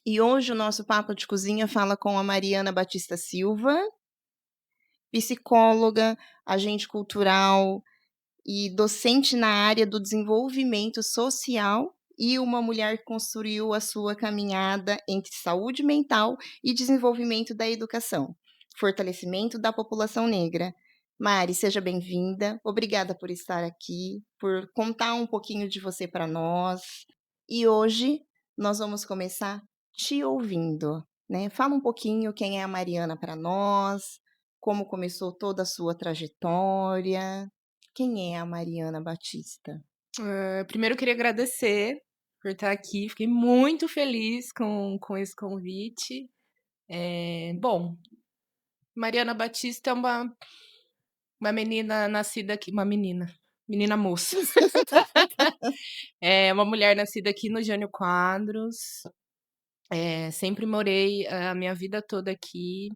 E hoje o nosso Papo de Cozinha fala com a Mariana Batista Silva, psicóloga, agente cultural e docente na área do desenvolvimento social e uma mulher que construiu a sua caminhada entre saúde mental e desenvolvimento da educação, fortalecimento da população negra. Mari, seja bem-vinda. Obrigada por estar aqui, por contar um pouquinho de você para nós. E hoje nós vamos começar te ouvindo, né? Fala um pouquinho quem é a Mariana para nós, como começou toda a sua trajetória. Quem é a Mariana Batista? Primeiro eu queria agradecer por estar aqui, fiquei muito feliz com esse convite. Bom, Mariana Batista é uma menina nascida aqui, menina moça. É uma mulher nascida aqui no Jânio Quadros. Sempre morei a minha vida toda aqui.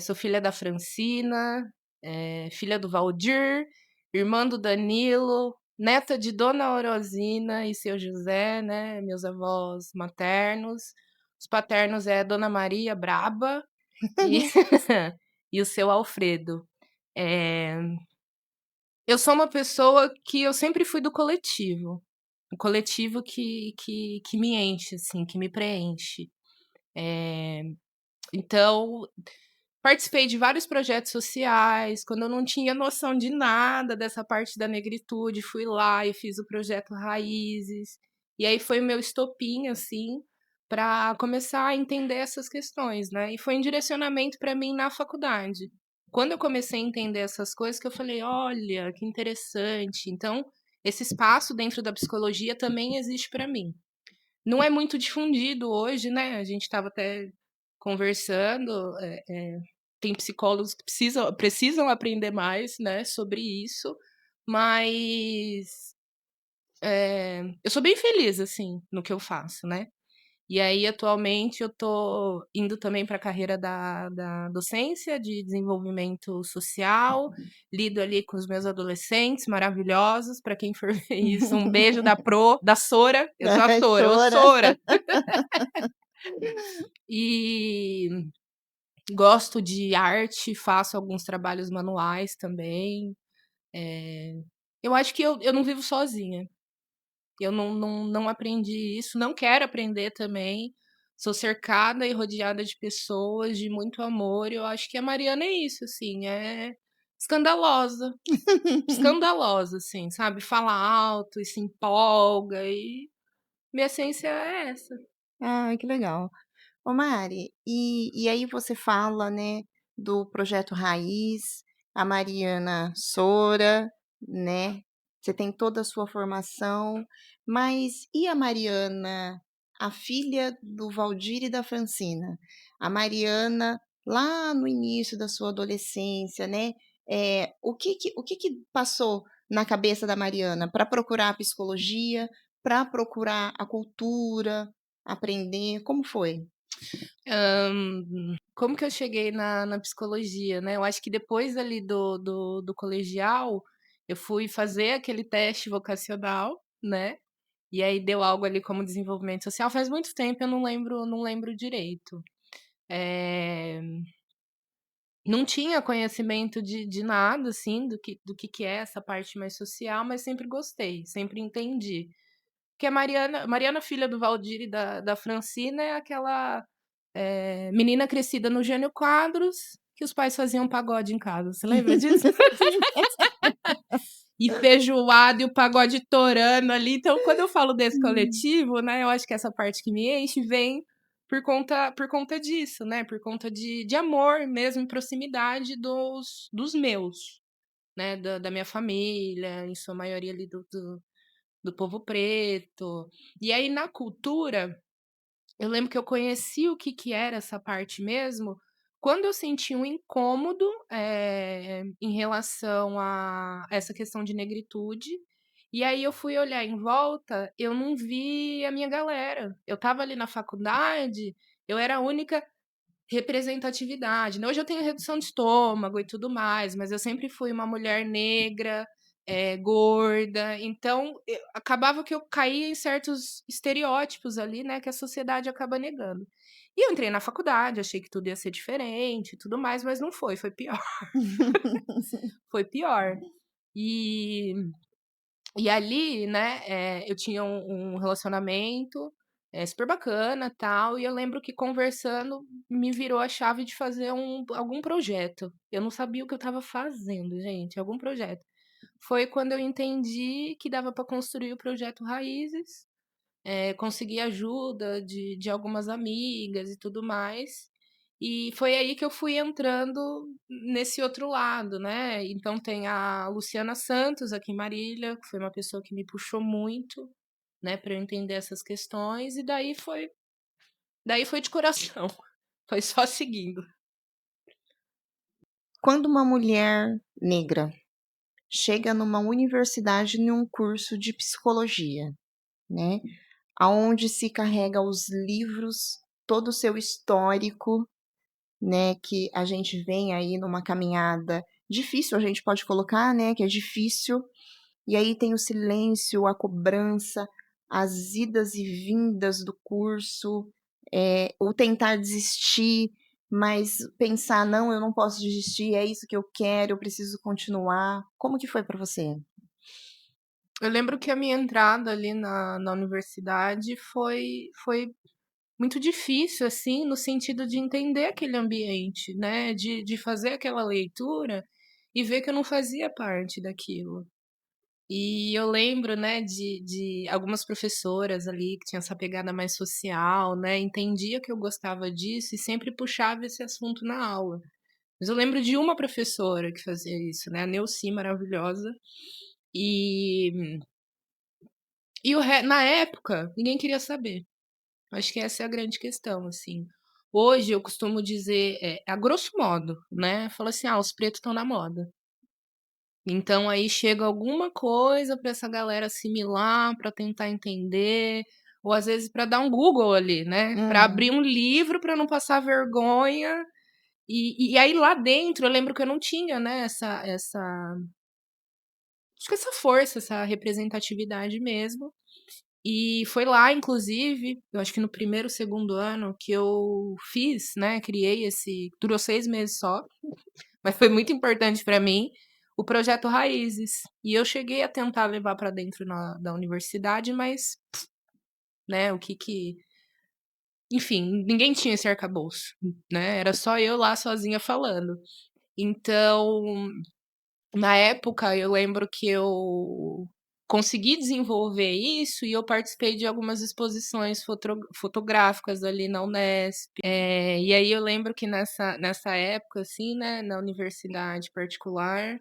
Sou filha da Francina, filha do Valdir, irmã do Danilo, neta de Dona Orozina e seu José, né? Meus avós maternos. Os paternos é Dona Maria Braba e, e o seu Alfredo. Eu sou uma pessoa que eu sempre fui do coletivo. O coletivo que me enche, assim, que me preenche. Então, participei de vários projetos sociais, quando eu não tinha noção de nada dessa parte da negritude, fui lá e fiz o projeto Raízes. E aí foi o meu estopim, assim, para começar a entender essas questões, né? E foi um direcionamento para mim na faculdade. Quando eu comecei a entender essas coisas, que eu falei, olha, que interessante. Então, esse espaço dentro da psicologia também existe para mim. Não é muito difundido hoje, né? A gente estava até conversando, tem psicólogos que precisam aprender mais, né, sobre isso, mas eu sou bem feliz, assim, no que eu faço, né? E aí, atualmente, eu tô indo também para a carreira da docência de desenvolvimento social, lido ali com os meus adolescentes maravilhosos, para quem for ver isso, um beijo da Sora, eu sou a Sora, ô Sora. Sora! E gosto de arte, faço alguns trabalhos manuais também. Eu acho que eu não vivo sozinha. Eu não aprendi isso, não quero aprender também. Sou cercada e rodeada de pessoas, de muito amor. Eu acho que a Mariana é isso, assim, é escandalosa. Escandalosa, assim, sabe? Fala alto e se empolga. E minha essência é essa. Ah, que legal. Ô Mari, e aí você fala, né, do projeto Raiz, a Mariana Sora, né? Você tem toda a sua formação, mas e a Mariana, a filha do Valdir e da Francina? A Mariana, lá no início da sua adolescência, né? O que que passou na cabeça da Mariana para procurar a psicologia, para procurar a cultura, aprender? Como foi? Como que eu cheguei na psicologia, né? Eu acho que depois ali do colegial, eu fui fazer aquele teste vocacional, né? E aí deu algo ali como desenvolvimento social. Faz muito tempo, eu não lembro direito. É, Não tinha conhecimento de nada, assim, do que é essa parte mais social, mas sempre gostei, sempre entendi. Porque a Mariana, filha do Valdir e da Francina, é aquela menina crescida no Jânio Quadros, que os pais faziam pagode em casa. Você lembra disso? E feijoada e o pagode torando ali. Então, quando eu falo desse coletivo, né, eu acho que essa parte que me enche vem por conta disso, né? Por conta de amor mesmo, e proximidade dos meus, né? Da minha família, em sua maioria ali do povo preto. E aí, na cultura, eu lembro que eu conheci o que era essa parte mesmo quando eu senti um incômodo, em relação a essa questão de negritude, e aí eu fui olhar em volta, eu não vi a minha galera. Eu estava ali na faculdade, eu era a única representatividade, né. Hoje eu tenho redução de estômago e tudo mais, mas eu sempre fui uma mulher negra, gorda. Então, acabava que eu caía em certos estereótipos ali, né, que a sociedade acaba negando. E eu entrei na faculdade, achei que tudo ia ser diferente e tudo mais, mas não foi, foi pior. Foi pior. E, e ali, né, eu tinha um relacionamento super bacana, tal, e eu lembro que conversando me virou a chave de fazer algum projeto. Eu não sabia o que eu estava fazendo, gente, algum projeto. Foi quando eu entendi que dava para construir o projeto Raízes, consegui ajuda de algumas amigas e tudo mais. E foi aí que eu fui entrando nesse outro lado, né? Então tem a Luciana Santos aqui em Marília, que foi uma pessoa que me puxou muito, né, para eu entender essas questões, e daí foi de coração. Foi só seguindo. Quando uma mulher negra chega numa universidade em um curso de psicologia, né, aonde se carrega os livros, todo o seu histórico, né, que a gente vem aí numa caminhada difícil, a gente pode colocar, né, que é difícil, e aí tem o silêncio, a cobrança, as idas e vindas do curso, o tentar desistir, mas pensar: "Não, eu não posso desistir, é isso que eu quero, eu preciso continuar". Como que foi para você? Eu lembro que a minha entrada ali na universidade foi muito difícil, assim, no sentido de entender aquele ambiente, né? De fazer aquela leitura e ver que eu não fazia parte daquilo. E eu lembro, né, de algumas professoras ali que tinham essa pegada mais social, né? Entendia que eu gostava disso e sempre puxava esse assunto na aula. Mas eu lembro de uma professora que fazia isso, né? A Neuci, maravilhosa. E, na época, ninguém queria saber. Acho que essa é a grande questão, assim. Hoje eu costumo dizer, a grosso modo, né? Fala assim: ah, os pretos estão na moda. Então aí chega alguma coisa para essa galera assimilar, para tentar entender, ou às vezes para dar um Google ali, né? Para abrir Uhum. um livro para não passar vergonha. E aí lá dentro eu lembro que eu não tinha, né, acho que essa força, essa representatividade mesmo. E foi lá, inclusive, eu acho que no primeiro, segundo ano, que eu fiz, né? Criei esse. Durou 6 meses só, mas foi muito importante para mim, o projeto Raízes. E eu cheguei a tentar levar para dentro da universidade, mas, né, o que que. Enfim, ninguém tinha esse arcabouço, né? Era só eu lá sozinha falando. Então, na época, eu lembro que eu consegui desenvolver isso e eu participei de algumas exposições fotográficas ali na Unesp. E aí eu lembro que nessa época, assim, né, na universidade particular,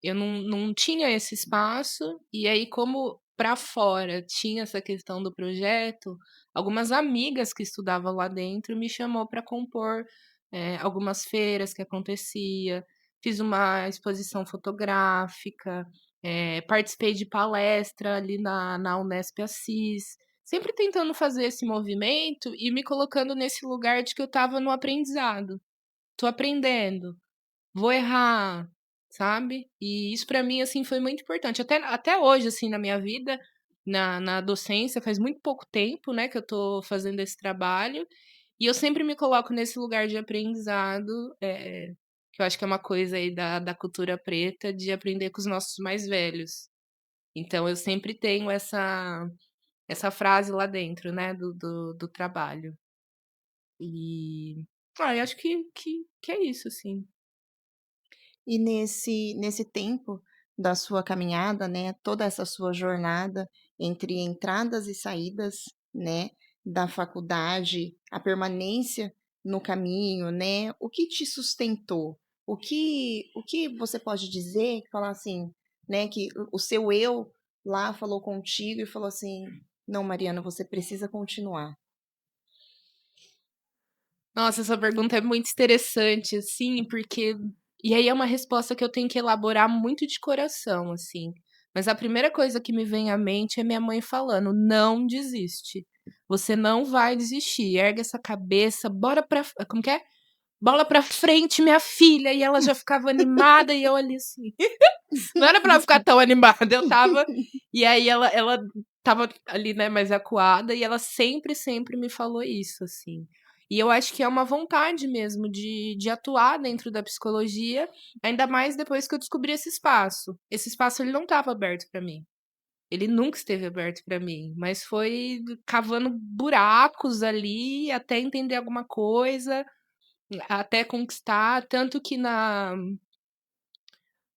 eu não tinha esse espaço, e aí, como para fora tinha essa questão do projeto, algumas amigas que estudavam lá dentro me chamou para compor algumas feiras que acontecia, fiz uma exposição fotográfica, participei de palestra ali na Unesp Assis, sempre tentando fazer esse movimento e me colocando nesse lugar de que eu estava no aprendizado. Tô aprendendo, vou errar, sabe? E isso para mim, assim, foi muito importante. Até hoje, assim, na minha vida, na docência, faz muito pouco tempo, né, que eu tô fazendo esse trabalho. E eu sempre me coloco nesse lugar de aprendizado, que eu acho que é uma coisa aí da cultura preta, de aprender com os nossos mais velhos. Então eu sempre tenho essa frase lá dentro, né, do trabalho. E eu acho que é isso, assim. E nesse tempo da sua caminhada, né, toda essa sua jornada entre entradas e saídas, né, da faculdade, a permanência no caminho, né, o que te sustentou? O que você pode dizer, falar assim, né, que o seu eu lá falou contigo e falou assim: "Não, Mariana, você precisa continuar"? Nossa, essa pergunta é muito interessante, assim, porque. E aí é uma resposta que eu tenho que elaborar muito de coração, assim. Mas a primeira coisa que me vem à mente é minha mãe falando: não desiste. Você não vai desistir. Ergue essa cabeça, bora pra. Como que é? bola pra frente, minha filha, e ela já ficava animada, e eu ali assim. Não era pra ela ficar tão animada, eu tava. E aí ela tava ali, né, mais acuada, e ela sempre, sempre me falou isso, assim. E eu acho que é uma vontade mesmo de atuar dentro da psicologia, ainda mais depois que eu descobri esse espaço. Esse espaço ele não estava aberto pra mim. Ele nunca esteve aberto pra mim, mas foi cavando buracos ali até entender alguma coisa, até conquistar, tanto que na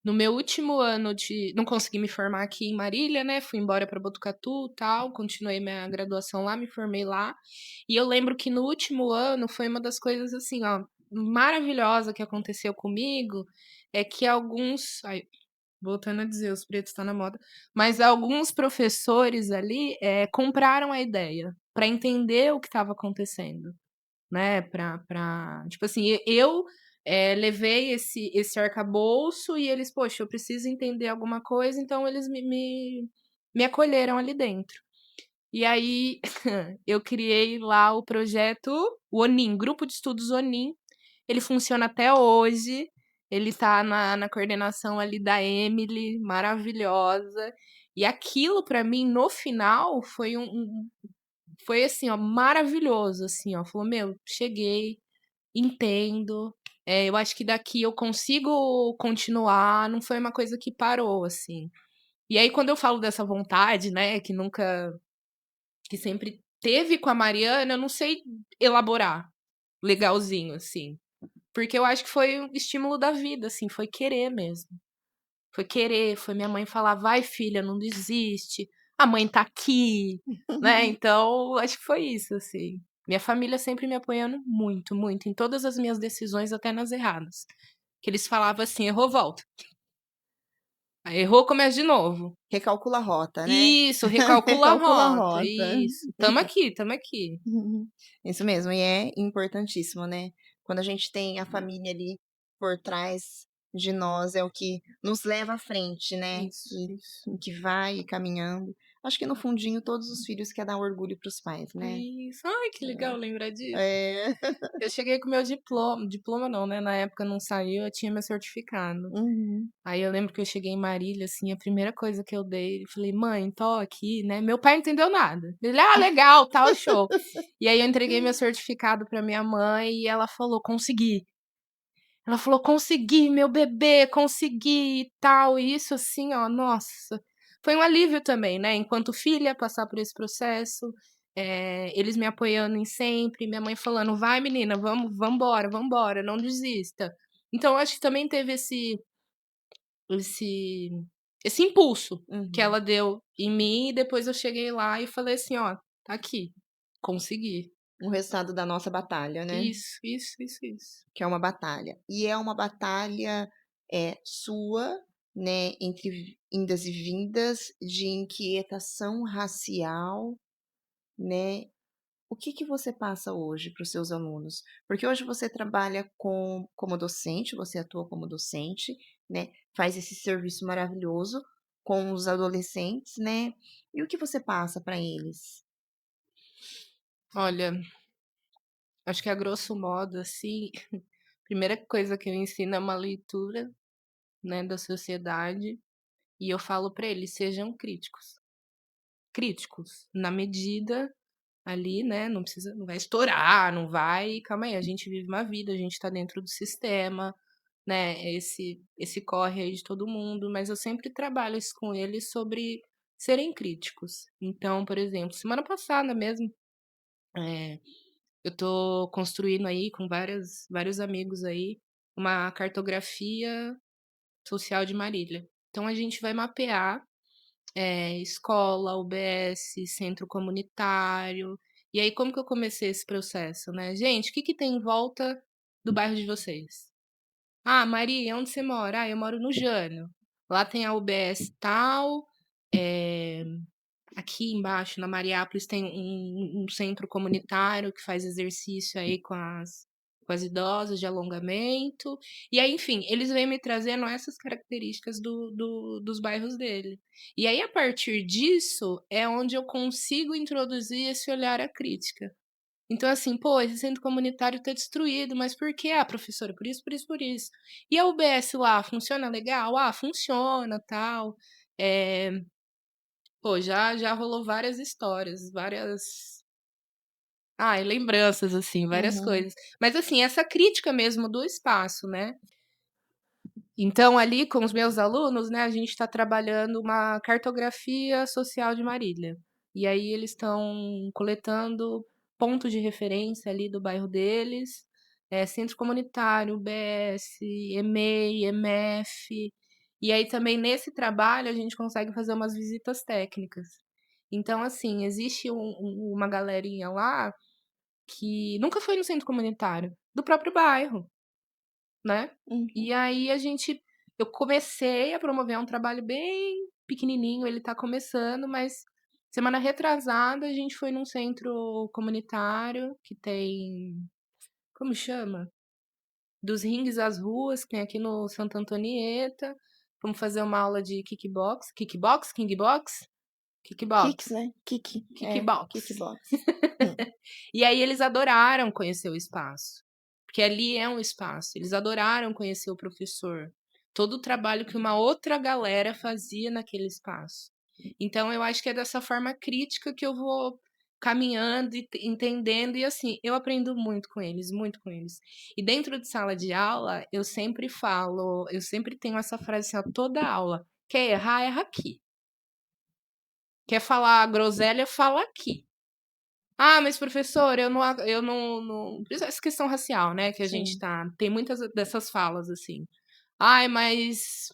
no meu último ano de não consegui me formar aqui em Marília, né, fui embora para Botucatu, tal, continuei minha graduação lá, me formei lá. E eu lembro que no último ano foi uma das coisas, assim, ó, maravilhosa que aconteceu comigo, é que alguns ai, voltando a dizer, os pretos estão na moda, mas alguns professores ali, compraram a ideia, para entender o que estava acontecendo. Né, pra tipo assim, eu, levei esse arcabouço e eles: "Poxa, eu preciso entender alguma coisa", então eles me acolheram ali dentro. E aí, eu criei lá o projeto o ONIM, Grupo de Estudos ONIM, ele funciona até hoje, ele tá na coordenação ali da Emily, maravilhosa, e aquilo pra mim no final foi foi assim, ó, maravilhoso, assim, ó. Falou: "Meu, cheguei, entendo, eu acho que daqui eu consigo continuar", não foi uma coisa que parou, assim. E aí quando eu falo dessa vontade, né, que sempre teve com a Mariana, eu não sei elaborar legalzinho, assim. Porque eu acho que foi o estímulo da vida, assim, foi querer mesmo. Foi querer, foi minha mãe falar: "Vai filha, não desiste, a mãe tá aqui", né, então acho que foi isso, assim. Minha família sempre me apoiando muito, muito, em todas as minhas decisões, até nas erradas. Que eles falavam assim: "Errou, volta. Aí errou, começa de novo". Recalcula a rota, né. Isso, recalcula a Recalcula a rota, rota. isso. Tamo aqui, tamo aqui. Isso mesmo, e é importantíssimo, né. Quando a gente tem a família ali por trás de nós, é o que nos leva à frente, né, Isso, e isso. que vai caminhando. Acho que no fundinho todos os filhos quer dar orgulho para os pais, né. Isso. Ai, que legal lembrar disso. É. Eu cheguei com meu diploma não, né, na época não saiu, eu tinha meu certificado. Uhum. Aí eu lembro que eu cheguei em Marília, assim, a primeira coisa que eu dei, eu falei: "Mãe, tô aqui", né, meu pai não entendeu nada. Ele: "Ah, legal, tal, show". E aí eu entreguei meu certificado pra minha mãe e ela falou: "Consegui". Ela falou: "Consegui, meu bebê, consegui e tal". E isso, assim, ó, nossa, foi um alívio também, né, enquanto filha, passar por esse processo, eles me apoiando em sempre, minha mãe falando: "Vai menina, vamos embora, vamos embora, não desista". Então eu acho que também teve esse esse impulso que Uhum. ela deu em mim e depois eu cheguei lá e falei assim: "Ó, tá aqui, consegui". O resultado da nossa batalha, né. Isso, isso, isso, isso. Que é uma batalha. E é uma batalha, sua, né, entre indas e vindas, de inquietação racial, né. O que que você passa hoje para os seus alunos? Porque hoje você trabalha como docente, você atua como docente, né, faz esse serviço maravilhoso com os adolescentes, né. E o que você passa para eles? Olha, acho que a grosso modo, assim, primeira coisa que eu ensino é uma leitura, né, da sociedade, e eu falo pra eles: "Sejam críticos". Críticos, na medida ali, né, não vai estourar, não vai calma aí, a gente vive uma vida, a gente tá dentro do sistema, né, esse corre aí de todo mundo, mas eu sempre trabalho isso com eles sobre serem críticos. Então, por exemplo, semana passada mesmo, eh, eu tô construindo aí com vários amigos aí, uma cartografia social de Marília. Então a gente vai mapear, escola, UBS, centro comunitário. E aí como que eu comecei esse processo, né: "Gente, o que que tem em volta do bairro de vocês?". "Ah, Maria, onde você mora?". "Ah, eu moro no Jânio. Lá tem a UBS tal, eh, aqui embaixo na Mariápolis tem um centro comunitário que faz exercício aí com as idosas de alongamento". E aí, enfim, eles vêm me trazendo essas características dos bairros dele. E aí, a partir disso, é onde eu consigo introduzir esse olhar à crítica. Então, assim, pô, esse centro comunitário tá destruído, mas por quê? Ah, professora, por isso, por isso, por isso. E a UBS lá, funciona legal? Ah, funciona, tal. É, pô, já rolou várias histórias, várias. Ai, lembranças, assim, várias Uhum, coisas. Mas, assim, essa crítica mesmo do espaço, né? Então, ali com os meus alunos, né, a gente está trabalhando uma cartografia social de Marília. E aí eles estão coletando pontos de referência ali do bairro deles, centro comunitário, BS, EMEI, MF. E aí também nesse trabalho a gente consegue fazer umas visitas técnicas. Então, assim, existe uma galerinha lá que nunca foi no centro comunitário, do próprio bairro, né. uhum. E aí eu comecei a promover um trabalho bem pequenininho, ele tá começando, mas semana retrasada a gente foi num centro comunitário que tem como chama? Dos ringues às ruas, que tem aqui no Santa Antonieta. Vamos fazer uma aula de kickbox. Kickbox? Kingbox? Kicks, Kickbox. né? Kickbox. Kickbox. Hum, E aí eles adoraram conhecer o espaço, porque ali é um espaço. Eles adoraram conhecer o professor, todo o trabalho que uma outra galera fazia naquele espaço. Então eu acho que é dessa forma crítica que eu vou caminhando e entendendo e assim, eu aprendo muito com eles, muito com eles. E dentro de sala de aula, eu sempre falo, eu sempre tenho essa frase assim, ó, toda aula, quer errar, erra aqui. Quer falar groselha, fala aqui. Ah, mas professor, eu não. Por isso essa questão racial, né? Que a gente sim. tá. Tem muitas dessas falas, assim. Ai, mas.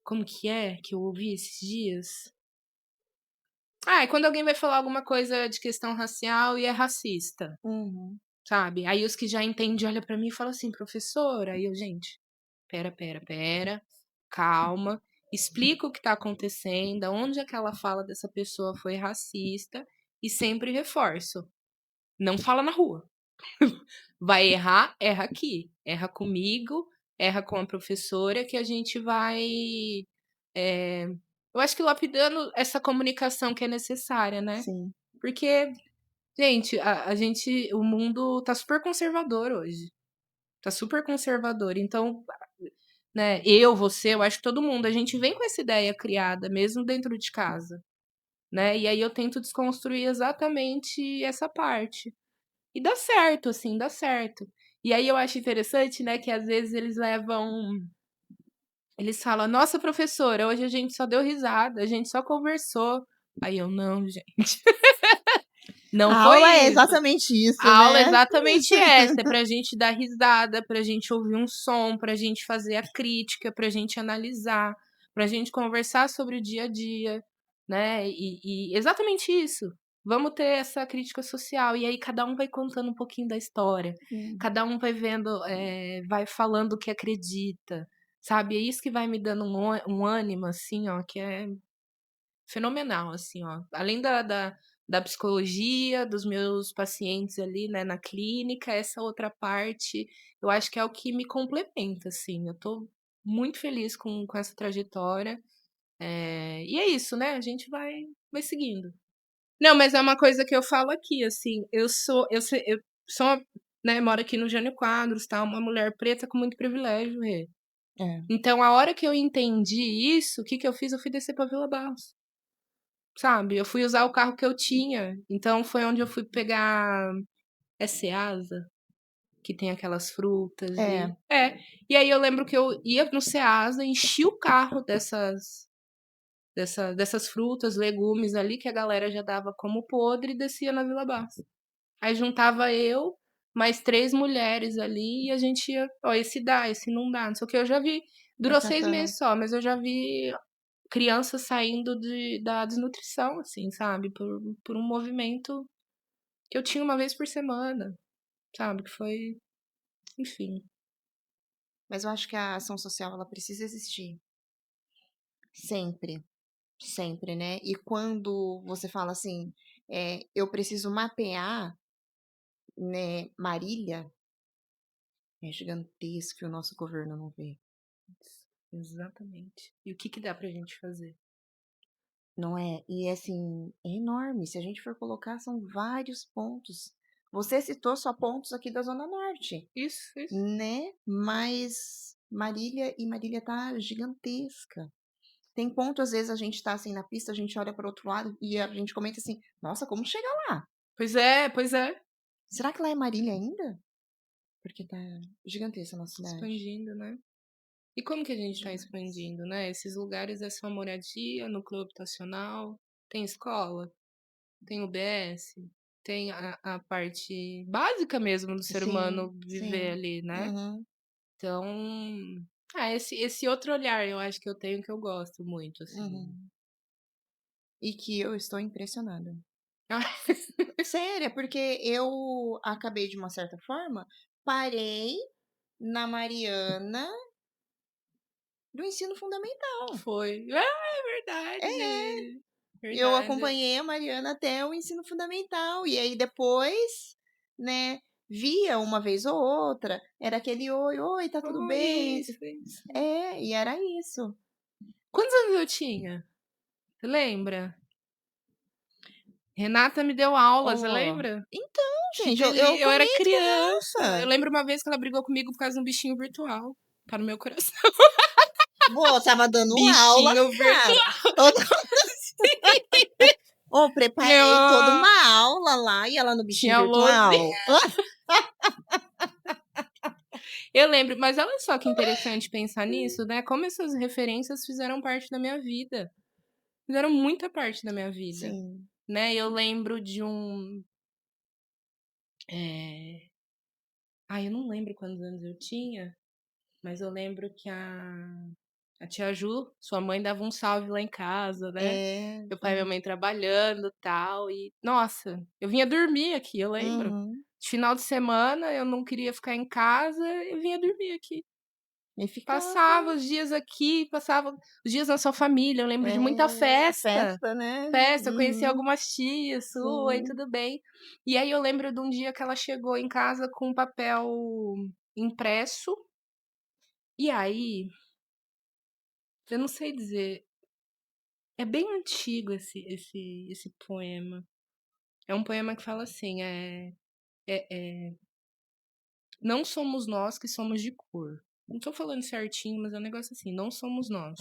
Como que é que eu ouvi esses dias? Ah, é quando alguém vai falar alguma coisa de questão racial e é racista, Uhum, sabe? Aí os que já entendem olham pra mim e falam assim, professora. Aí eu, gente, pera, calma. Explica o que tá acontecendo, onde aquela fala dessa pessoa foi racista e sempre reforço. Não fala na rua. Vai errar, erra aqui. Erra comigo, erra com a professora, que a gente vai. é, Eu acho que lapidando essa comunicação que é necessária, né? sim. Porque, gente, o mundo tá super conservador hoje. Tá super conservador. Então, né, você, eu acho que todo mundo, a gente vem com essa ideia criada, mesmo dentro de casa, né? E aí eu tento desconstruir exatamente essa parte. E dá certo, assim, dá certo. E aí eu acho interessante, né, que às vezes eles levam. Eles falam, nossa, professora, hoje a gente só deu risada, a gente só conversou. Aí eu, não, gente, não A foi aula é isso. exatamente isso, A aula é né? exatamente essa, é pra gente dar risada, pra gente ouvir um som, pra gente fazer a crítica, pra gente analisar, pra gente conversar sobre o dia a dia, né? E exatamente isso. Vamos ter essa crítica social. E aí cada um vai contando um pouquinho da história, Sim, cada um vai vendo, vai falando o que acredita, sabe? É isso que vai me dando um ânimo, assim, ó, que é fenomenal, assim, ó. Além da psicologia, dos meus pacientes ali, né, na clínica, essa outra parte, eu acho que é o que me complementa, assim. Eu tô muito feliz com essa trajetória. E é isso, né? A gente vai seguindo. Não, mas é uma coisa que eu falo aqui, assim, eu sou uma, né, moro aqui no Jânio Quadros, tá? Uma mulher preta com muito privilégio, Rê. é. Então, a hora que eu entendi isso, o que que eu fiz? Eu fui descer pra Vila Barros. Sabe, eu fui usar o carro que eu tinha, então foi onde eu fui pegar Ceasa, que tem aquelas frutas É, e aí eu lembro que eu ia no Ceasa, enchi o carro dessas frutas, legumes ali, que a galera já dava como podre, e descia na Vila Barros. Aí juntava eu, mais 3 mulheres ali, e a gente ia, ó, esse dá, esse não dá, não sei o que, eu já vi, vai durou 6 catando. meses só, mas eu já vi crianças saindo da desnutrição, assim, sabe? Por um movimento que eu tinha uma vez por semana, sabe? Que foi, enfim. Mas eu acho que a ação social ela precisa existir. Sempre, sempre, né? E quando você fala assim, eu preciso mapear, né, Marília, é gigantesco e o nosso governo não vê. Exatamente. E o que que dá pra gente fazer? não é? E assim, é enorme. Se a gente for colocar, são vários pontos. Você citou só pontos aqui da Zona Norte, Isso. né? Mas Marília tá gigantesca. Tem ponto, às vezes, a gente tá assim na pista, a gente olha para o outro lado e a gente comenta assim: nossa, como chega lá? Pois é. Será que lá é Marília ainda? Porque tá gigantesca a nossa cidade. Expandindo, né? E como que a gente está Demais. expandindo, né? Esses lugares é só moradia, núcleo habitacional, tem escola, tem UBS, tem a parte básica mesmo do ser Sim, humano viver sim. ali, né? Uhum, Então, esse outro olhar eu acho que eu tenho que eu gosto muito, assim. uhum. E que eu estou impressionada. Ah, Sério, é porque eu acabei, de uma certa forma, parei na Mariana do ensino fundamental. foi. Ah, é É, verdade. eu Verdade. acompanhei a Mariana até o ensino fundamental. E aí depois, né, via uma vez ou outra, era aquele oi, oi, tá tudo Oh, bem? isso. É, e era isso. Quantos anos eu tinha? Você lembra? Renata me deu aula, você Ó, lembra? então, Que gente, eu eu era comento com criança. Eu ela. lembro uma vez que ela brigou comigo por causa de um bichinho virtual. Tá no meu coração. Pô, tava dando aula, Bichinho cara. virtual. Ô, Meu, preparei toda uma aula lá e ela no bichinho tinha 12. virtual. Eu lembro, mas olha só que interessante pensar nisso, né? Como essas referências fizeram parte da minha vida. Fizeram muita parte da minha vida, Sim. né? Eu lembro de um. É... Ai, eu não lembro quantos anos eu tinha, mas eu lembro que a tia Ju, sua mãe, dava um salve lá em casa, né? É, Meu pai e minha sim. mãe trabalhando e tal. E, nossa, eu vinha dormir aqui, eu lembro. Uhum. De final de semana, eu não queria ficar em casa, eu vinha dormir aqui. E ficava, Passava os dias aqui, passava os dias na sua família. Eu lembro de muita é, festa. festa, né? Festa, eu conheci Uhum. algumas tias sua e Sim. tudo bem. E aí eu lembro de um dia que ela chegou em casa com um papel impresso. E aí, eu não sei dizer, é bem antigo esse poema. É um poema que fala assim, não somos nós que somos de cor. Não tô falando certinho, mas é um negócio assim, não somos nós.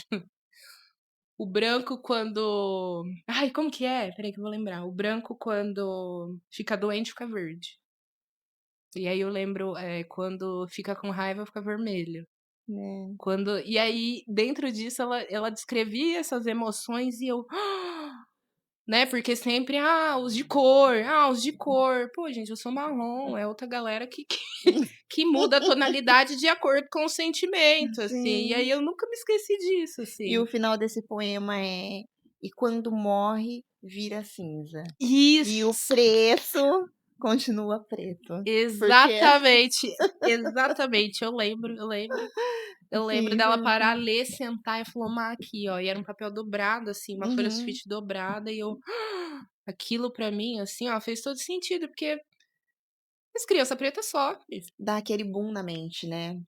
O branco quando. Ai, como que é? Peraí que eu vou lembrar. O branco quando fica doente fica verde. E aí eu lembro, quando fica com raiva fica vermelho. Né? E aí, dentro disso, ela descrevia essas emoções e eu. Né? Porque sempre, os de cor. Pô, gente, eu sou marrom, é outra galera que muda a tonalidade de acordo com o sentimento, assim. E aí Sim. eu nunca me esqueci disso, E o assim. final desse poema é: e quando morre, vira cinza. E o Isso! preço continua preto. Porque Exatamente, exatamente. Eu lembro sim, dela foi parar, ler, sentar e falou: aqui, ó. E era um papel dobrado, assim, uma folha uhum. sulfite dobrada. E eu, aquilo pra mim, assim, ó, fez todo sentido, porque as crianças pretas sofrem. Dá aquele boom na mente, né?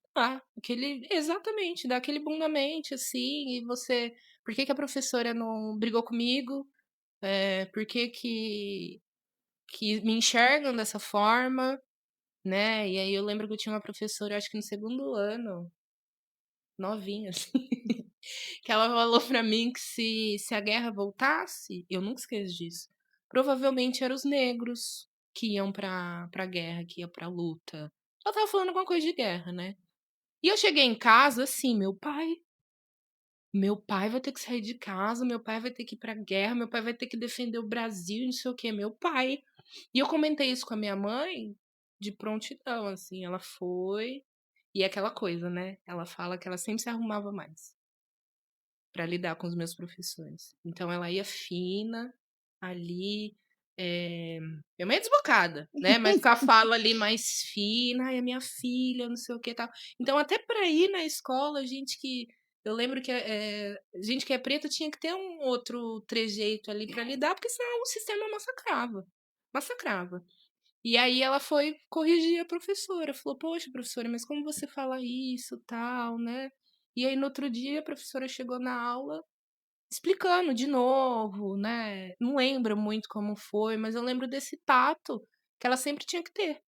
Exatamente, dá aquele boom na mente, assim, e você. Por que que a professora não brigou comigo? Por que me enxergam dessa forma? Né? E aí eu lembro que eu tinha uma professora, acho que no segundo ano, novinha, assim, que ela falou pra mim que se a guerra voltasse, eu nunca esqueço disso, provavelmente eram os negros que iam pra guerra, que iam pra luta. Ela tava falando alguma coisa de guerra, né? E eu cheguei em casa, assim, meu pai vai ter que sair de casa, meu pai vai ter que ir pra guerra, meu pai vai ter que defender o Brasil, não sei o quê, meu pai. E eu comentei isso com a minha mãe de prontidão, assim, ela foi. E é aquela coisa, né? Ela fala que ela sempre se arrumava mais pra lidar com os meus professores. Então ela ia fina ali, minha mãe é desbocada, né? Mas com a fala ali mais fina, ai, a minha filha, não sei o que e tal. Então até pra ir na escola, gente que eu lembro que gente que é preta tinha que ter um outro trejeito ali pra lidar, porque senão o sistema massacrava. Massacrava. E aí ela foi corrigir a professora, falou: "Poxa, professora, mas como você fala isso, tal, né?" E aí no outro dia a professora chegou na aula explicando de novo, né. Não lembro muito como foi, mas eu lembro desse tato que ela sempre tinha que ter,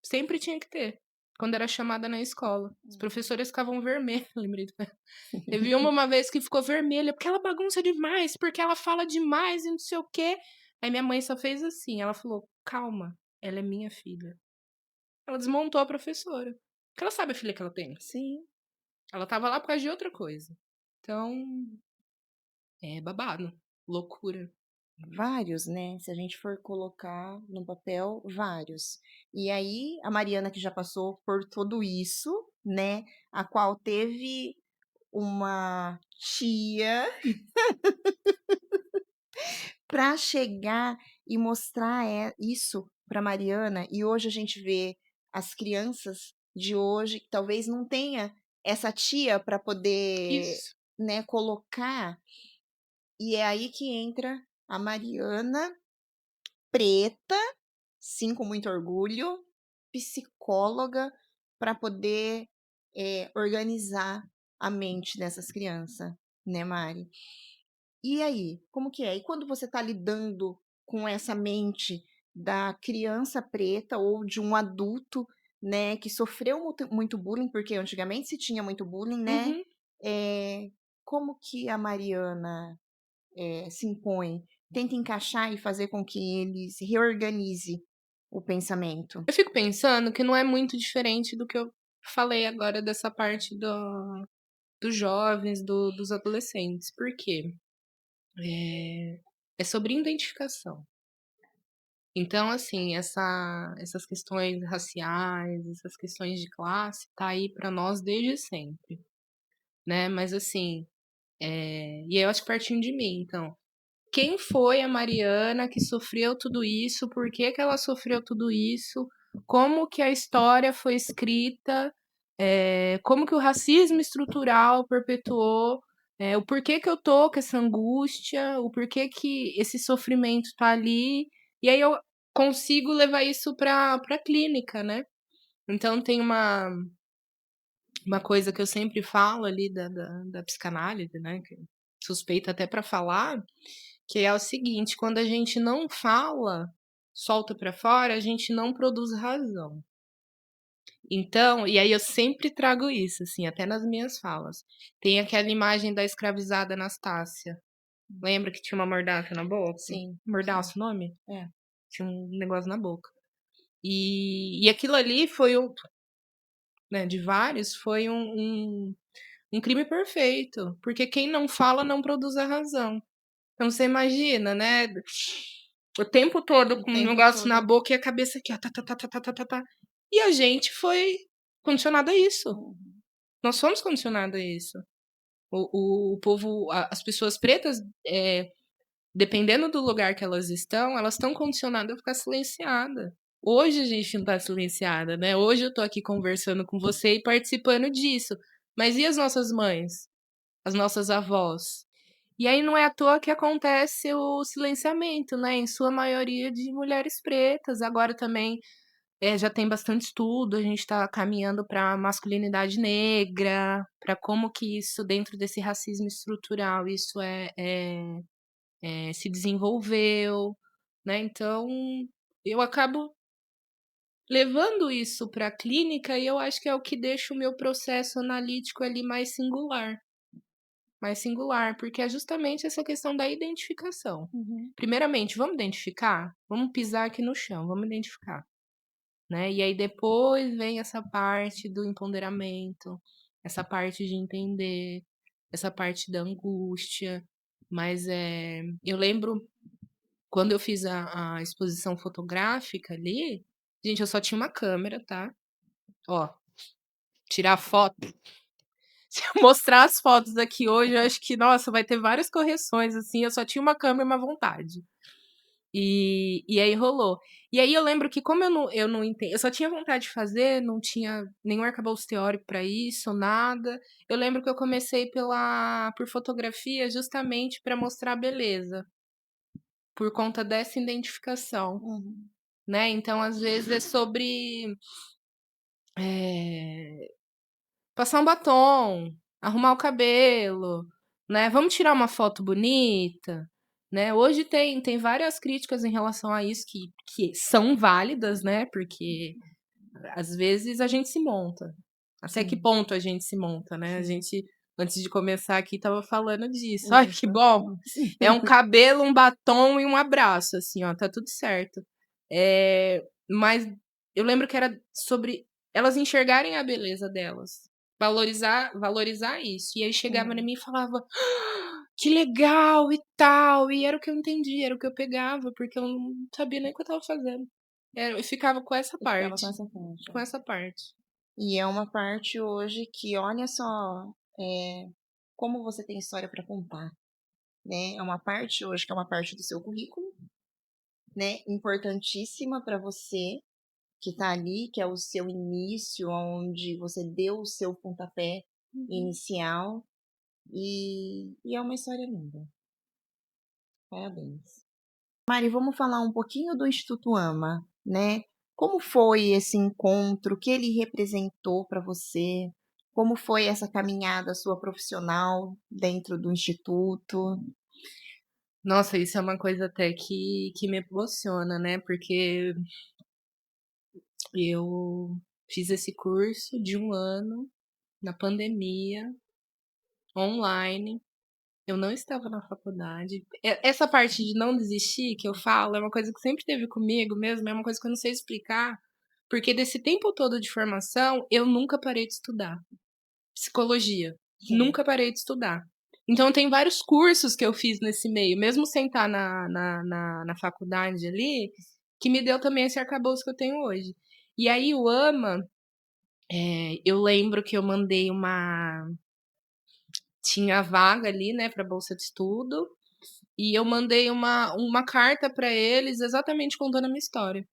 sempre tinha que ter, quando era chamada na escola. As professoras ficavam vermelhas, lembrei do teve uma vez que ficou vermelha, porque ela bagunça demais, porque ela fala demais e não sei o quê. Aí minha mãe só fez assim, ela falou: "Calma, ela é minha filha". Ela desmontou a professora, porque ela sabe a filha que ela tem. Sim. Ela estava lá por causa de outra coisa. Então, é babado, loucura. Vários, né, se a gente for colocar no papel, vários. E aí, a Mariana que já passou por tudo isso, né, a qual teve uma tia para chegar e mostrar isso para Mariana, e hoje a gente vê as crianças de hoje que talvez não tenha essa tia para poder, Isso. né, colocar, e é aí que entra a Mariana preta, sim, com muito orgulho, psicóloga, para poder, organizar a mente dessas crianças, né, Mari? E aí, como que é? E quando você está lidando com essa mente da criança preta ou de um adulto, né, que sofreu muito bullying, porque antigamente se tinha muito bullying, né? Uhum. Eh, como que a Mariana, se impõe? Tenta encaixar e fazer com que ele se reorganize o pensamento. Eu fico pensando que não é muito diferente do que eu falei agora dessa parte dos jovens, dos adolescentes. Por quê? É sobre identificação. Então, assim, essas questões raciais, essas questões de classe, tá aí pra nós desde sempre, né. Mas assim, e aí eu acho que partindo de mim, então, quem foi a Mariana que sofreu tudo isso? Por que que ela sofreu tudo isso? Como que a história foi escrita? Como que o racismo estrutural perpetuou? O porquê que eu tô com essa angústia? O porquê que esse sofrimento tá ali? E aí eu consigo levar isso pra clínica, né. Então tem uma coisa que eu sempre falo ali da psicanálise, né, que suspeita até pra falar, que é o seguinte: quando a gente não fala, solta pra fora, a gente não produz razão. Então, e aí eu sempre trago isso, assim, até nas minhas falas. Tem aquela imagem da escravizada Anastácia. Lembra que tinha uma mordaça na boca? Sim, sim. Mordaça o nome? É. Tinha um negócio na boca. E aquilo ali foi um, né, de vários, foi um crime perfeito, porque quem não fala não produz a razão. Então você imagina, né, o tempo todo O com um tempo negócio na todo. boca e a cabeça aqui, ó, tá, tá, tá, tá, tá, tá, tá, tá. E a gente foi condicionado a isso. Uhum. Nós fomos condicionados a isso. O povo, as pessoas pretas, dependendo do lugar que elas estão condicionadas a ficar silenciada. Hoje a gente não tá silenciada, né? Hoje eu tô aqui conversando com você e participando disso. Mas e as nossas mães? As nossas avós? E aí não é à toa que acontece o silenciamento, né, em sua maioria de mulheres pretas. Agora também, já tem bastante estudo, a gente está caminhando para masculinidade negra, para como que isso dentro desse racismo estrutural, isso se desenvolveu, né. Então, eu acabo levando isso para a clínica e eu acho que é o que deixa o meu processo analítico ali mais singular, porque é justamente essa questão da identificação. Uhum. Primeiramente, vamos identificar? Vamos pisar aqui no chão, vamos identificar, né? E aí depois vem essa parte do empoderamento, essa parte de entender, essa parte da angústia. Mas eu lembro quando eu fiz a exposição fotográfica ali, gente, eu só tinha uma câmera, tá? Ó, tirar foto. Se eu mostrar as fotos aqui hoje, eu acho que, nossa, vai ter várias correções, assim, eu só tinha uma câmera e uma vontade. E aí rolou. E aí eu lembro que como eu não entendo, eu só tinha vontade de fazer, não tinha nenhum arcabouço teórico para isso, nada. Eu lembro que eu comecei por fotografia justamente para mostrar a beleza, por conta dessa identificação, Uhum. né. Então, às vezes, é sobre, eh, passar um batom, arrumar o cabelo, né? Vamos tirar uma foto bonita, né? Hoje tem várias críticas em relação a isso que são válidas, né? Porque às vezes a gente se monta. Até que Sim, ponto a gente se monta, né? A sim, gente, antes de começar aqui, tava falando disso. Ai, que bom! exatamente. É um cabelo, um batom e um abraço, assim, ó, tá tudo certo. Mas eu lembro que era sobre elas enxergarem a beleza delas, valorizar isso. E aí chegava em Sim. mim e falava, que legal e tal. E era o que eu entendia, era o que eu pegava, porque eu não sabia nem o que eu tava fazendo. Eu ficava com essa Eu ficava com parte. essa parte. Com essa parte. E é uma parte hoje que, olha só, como você tem história para contar, né? É uma parte hoje que é uma parte do seu currículo, né? Importantíssima para você que está ali, que é o seu início, onde você deu o seu pontapé Uhum. inicial, e é uma história linda. Parabéns. Mari, vamos falar um pouquinho do Instituto AMA, né? Como foi esse encontro? O que ele representou para você? Como foi essa caminhada sua profissional dentro do Instituto? Nossa, isso é uma coisa até que me emociona, né? Porque eu fiz esse curso de 1 ano na pandemia, online. Eu não estava na faculdade. Essa parte de não desistir que eu falo é uma coisa que sempre teve comigo mesmo, é uma coisa que eu não sei explicar. Porque desse tempo todo de formação, eu nunca parei de estudar. Psicologia. Sim, Nunca parei de estudar. Então, tem vários cursos que eu fiz nesse meio, mesmo sem estar na faculdade ali, que me deu também esse arcabouço que eu tenho hoje. E aí, o AMA, eu lembro que eu mandei uma. Tinha vaga ali, né, para bolsa de estudo, e eu mandei uma carta para eles exatamente contando a minha história.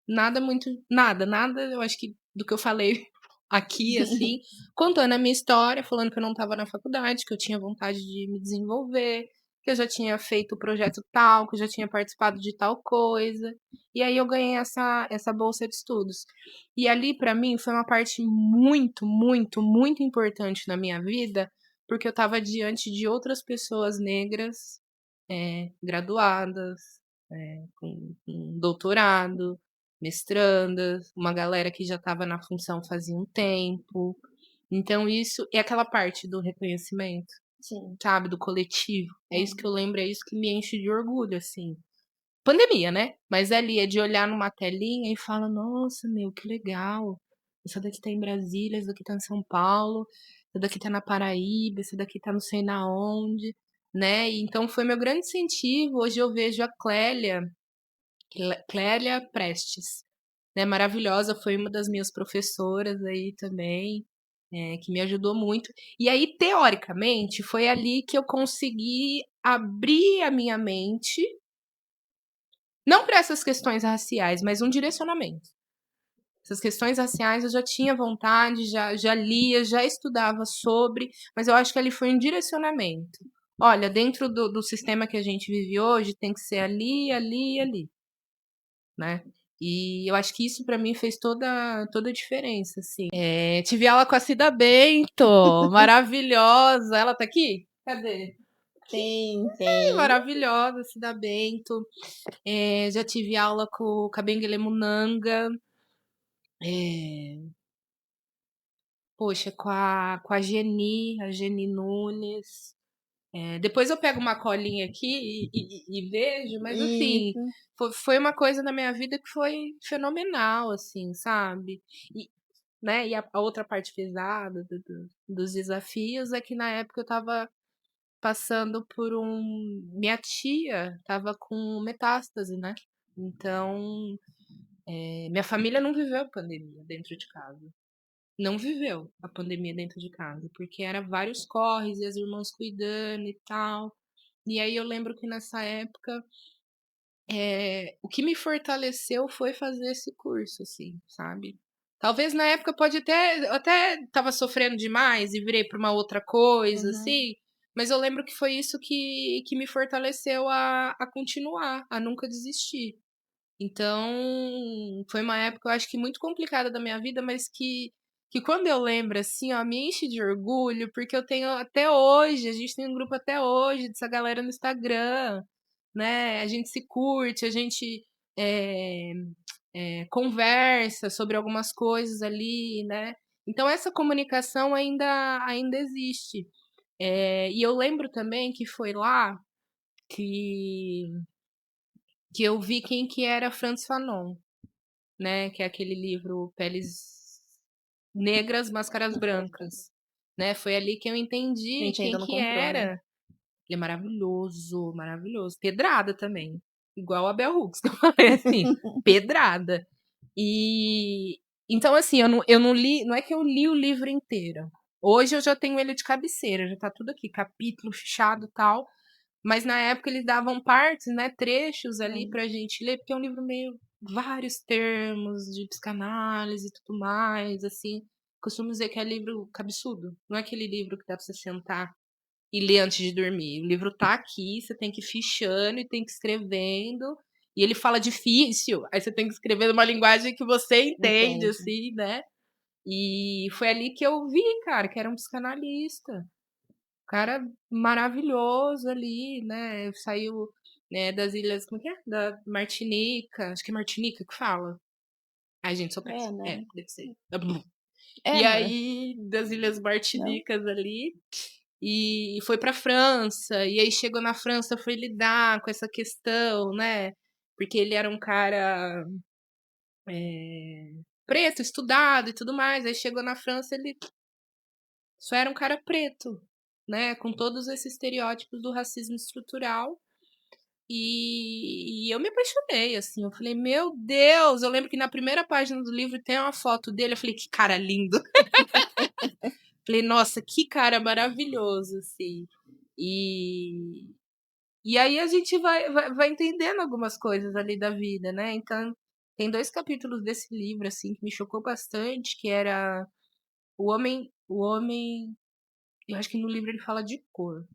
Nada muito. Nada, eu acho que do que eu falei aqui, assim, contando a minha história, falando que eu não estava na faculdade, que eu tinha vontade de me desenvolver, que eu já tinha feito o projeto tal, que eu já tinha participado de tal coisa. E aí eu ganhei essa bolsa de estudos. E ali, para mim, foi uma parte muito, muito, muito importante na minha vida, porque eu estava diante de outras pessoas negras, graduadas, com doutorado, mestrandas, uma galera que já estava na função fazia um tempo. Então, isso é aquela parte do reconhecimento, sim. sabe, do coletivo. É isso que Uhum. eu lembro, é isso que me enche de orgulho, assim. Pandemia, né? Mas ali é de olhar numa telinha e falar, nossa, meu, que legal. Essa daqui tá em Brasília, essa daqui tá em São Paulo, essa daqui tá na Paraíba, essa daqui tá não sei na onde, né? E então foi meu grande incentivo. Hoje eu vejo a Clélia Prestes, né? Maravilhosa, foi uma das minhas professoras aí também, que me ajudou muito. E aí, teoricamente, foi ali que eu consegui abrir a minha mente, não para essas questões raciais, mas um direcionamento. Essas questões raciais eu já tinha vontade, já lia, já estudava sobre, mas eu acho que ali foi um direcionamento. Olha, dentro do sistema que a gente vive hoje, tem que ser ali, ali e ali, né? E eu acho que isso para mim fez toda a diferença, assim. Tive aula com a Cida Bento, maravilhosa. Ela tá aqui? Cadê? Tem, tem. Maravilhosa, Cida Bento. Já tive aula com o Kabengele Munanga. É, poxa, com a Geni Nunes. Depois eu pego uma colinha aqui e vejo, mas assim, Isso. foi uma coisa na minha vida que foi fenomenal, assim, sabe? E, né, e a outra parte pesada dos desafios é que na época eu estava passando por um. Minha tia estava com metástase, né? Então, minha família não viveu a pandemia dentro de casa. Não viveu a pandemia dentro de casa, porque era vários corres e as irmãs cuidando e tal. E aí eu lembro que nessa época, o que me fortaleceu foi fazer esse curso, assim, sabe? Talvez na época pode até tava sofrendo demais e virei para uma outra coisa, Uhum. assim, mas eu lembro que foi isso que me fortaleceu a continuar, a nunca desistir. Então, foi uma época, eu acho que muito complicada da minha vida, mas que que quando eu lembro, assim, ó, me enche de orgulho, porque eu tenho até hoje, a gente tem um grupo até hoje dessa galera no Instagram, né? A gente se curte, a gente é, conversa sobre algumas coisas ali, né? Então essa comunicação ainda existe. E eu lembro também que foi lá que, que eu vi quem que era Frantz Fanon, né? Que é aquele livro Peles Negras, Máscaras Brancas, né? Foi ali que eu A entendi gente quem ainda não que comprou, né? era. Ele é maravilhoso, maravilhoso. Pedrada também. Igual a Bell Hooks, que eu falei assim, pedrada. E então, assim, eu não li, não é que eu li o livro inteiro. Hoje eu já tenho ele de cabeceira, já tá tudo aqui, capítulo fechado e tal. Mas na época eles davam partes, né, trechos ali Hum, pra gente ler, porque é um livro meio vários termos de psicanálise e tudo mais, assim. Costumo dizer que é livro cabeçudo. Não é aquele livro que dá pra você sentar e ler antes de dormir. O livro tá aqui, você tem que ir fichando e tem que ir escrevendo. E ele fala difícil, aí você tem que escrever numa linguagem que você entende, entende. assim, né? E foi ali que eu vi, cara, que era um psicanalista. Cara maravilhoso ali, né? Saiu, né, das ilhas, como que é? Da Martinica, acho que é Martinica que fala. Ai, gente, sou É, péssima. É, né? deve ser. É, E né? aí, das Ilhas Não? Martinicas ali, e foi pra França, e aí chegou na França, foi lidar com essa questão, né? Porque ele era um cara preto, estudado e tudo mais. Aí chegou na França, ele só era um cara preto, né? Com todos esses estereótipos do racismo estrutural. E eu me apaixonei, assim. Eu falei, meu Deus! Eu lembro que na primeira página do livro tem uma foto dele. Eu falei, que cara lindo! Falei, nossa, que cara maravilhoso, assim. E, e aí a gente vai entendendo algumas coisas ali da vida, né? Então, tem dois capítulos desse livro, assim, que me chocou bastante, que era o homem, eu acho que no livro ele fala de cor,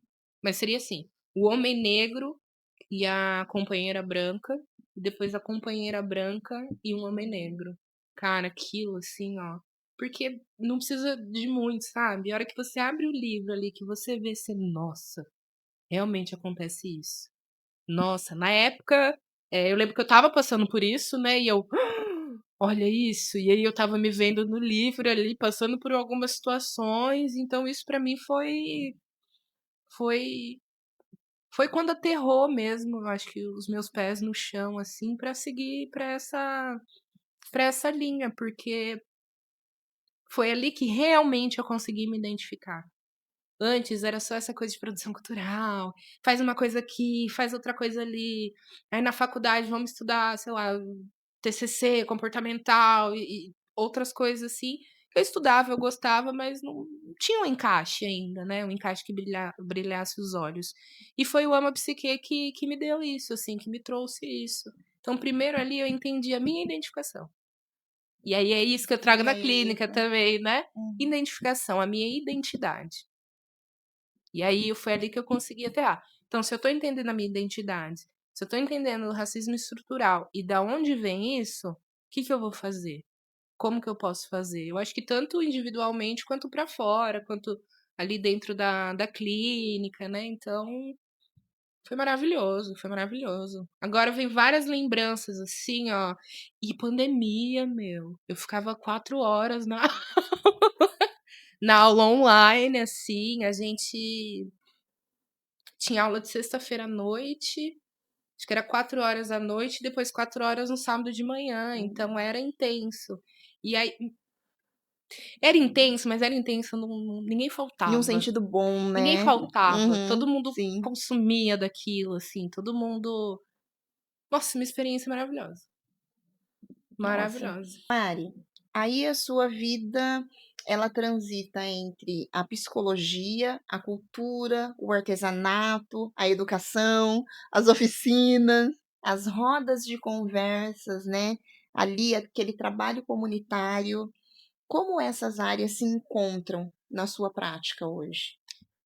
mas seria assim, o homem negro e a companheira branca, e depois a companheira branca e um homem negro. Cara, aquilo assim, ó. Porque não precisa de muito, sabe? A hora que você abre o livro ali, que você vê, você, nossa, realmente acontece isso. Nossa, na época, eu lembro que eu tava passando por isso, né? E eu, olha isso. E aí eu tava me vendo no livro ali, passando por algumas situações. Então isso pra mim foi foi quando aterrou mesmo, eu acho que os meus pés no chão, assim, pra seguir pra essa linha, porque foi ali que realmente eu consegui me identificar. Antes era só essa coisa de produção cultural, faz uma coisa aqui, faz outra coisa ali. Aí na faculdade vamos estudar, sei lá, TCC, comportamental e outras coisas assim. Eu estudava, eu gostava, mas não tinha um encaixe ainda, né? Um encaixe que brilhasse os olhos. E foi o Ama Psique que me deu isso, assim, que me trouxe isso. Então, primeiro ali eu entendi a minha identificação. E aí é isso que eu trago E na aí, clínica também, né? uhum. Identificação, a minha identidade. E aí foi ali que eu consegui aterrar. Então, se eu estou entendendo a minha identidade, se eu estou entendendo o racismo estrutural e da onde vem isso, o que, que eu vou fazer? Como que eu posso fazer? Eu acho que tanto individualmente quanto para fora, quanto ali dentro da clínica, né? Então, foi maravilhoso, foi maravilhoso. Agora vem várias lembranças assim, ó. E pandemia, meu. Eu ficava 4 horas na aula online, assim. A gente tinha aula de sexta-feira à noite, acho que era 4 horas à noite, e depois 4 horas no sábado de manhã, então era intenso. E aí, era intenso, mas era intenso, ninguém Em um faltava. sentido bom, Ninguém né? faltava, todo Uhum, mundo sim. consumia daquilo, assim, todo mundo. Nossa, uma experiência maravilhosa. Nossa. Maravilhosa. Mari, aí a sua vida, ela transita entre a psicologia, a cultura, o artesanato, a educação, as oficinas, as rodas de conversas, né? Ali, aquele trabalho comunitário. Como essas áreas se encontram na sua prática hoje?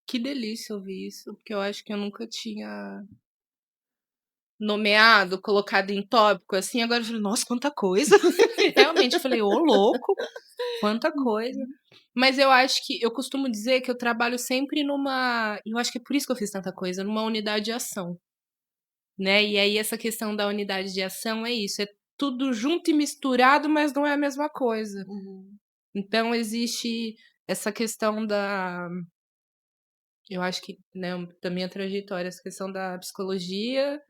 Que delícia ouvir isso, porque eu acho que eu nunca tinha nomeado, colocado em tópico, assim, agora eu falei: "Nossa, quanta coisa". Realmente, eu falei: "Ô louco, quanta coisa". Mas eu acho que eu costumo dizer que eu trabalho sempre eu acho que é por isso que eu fiz tanta coisa, numa unidade de ação, né. E aí essa questão da unidade de ação é isso, é tudo junto e misturado, mas não é a mesma coisa. Uhum. Então existe essa questão eu acho que, né, da minha trajetória, essa questão da psicologia,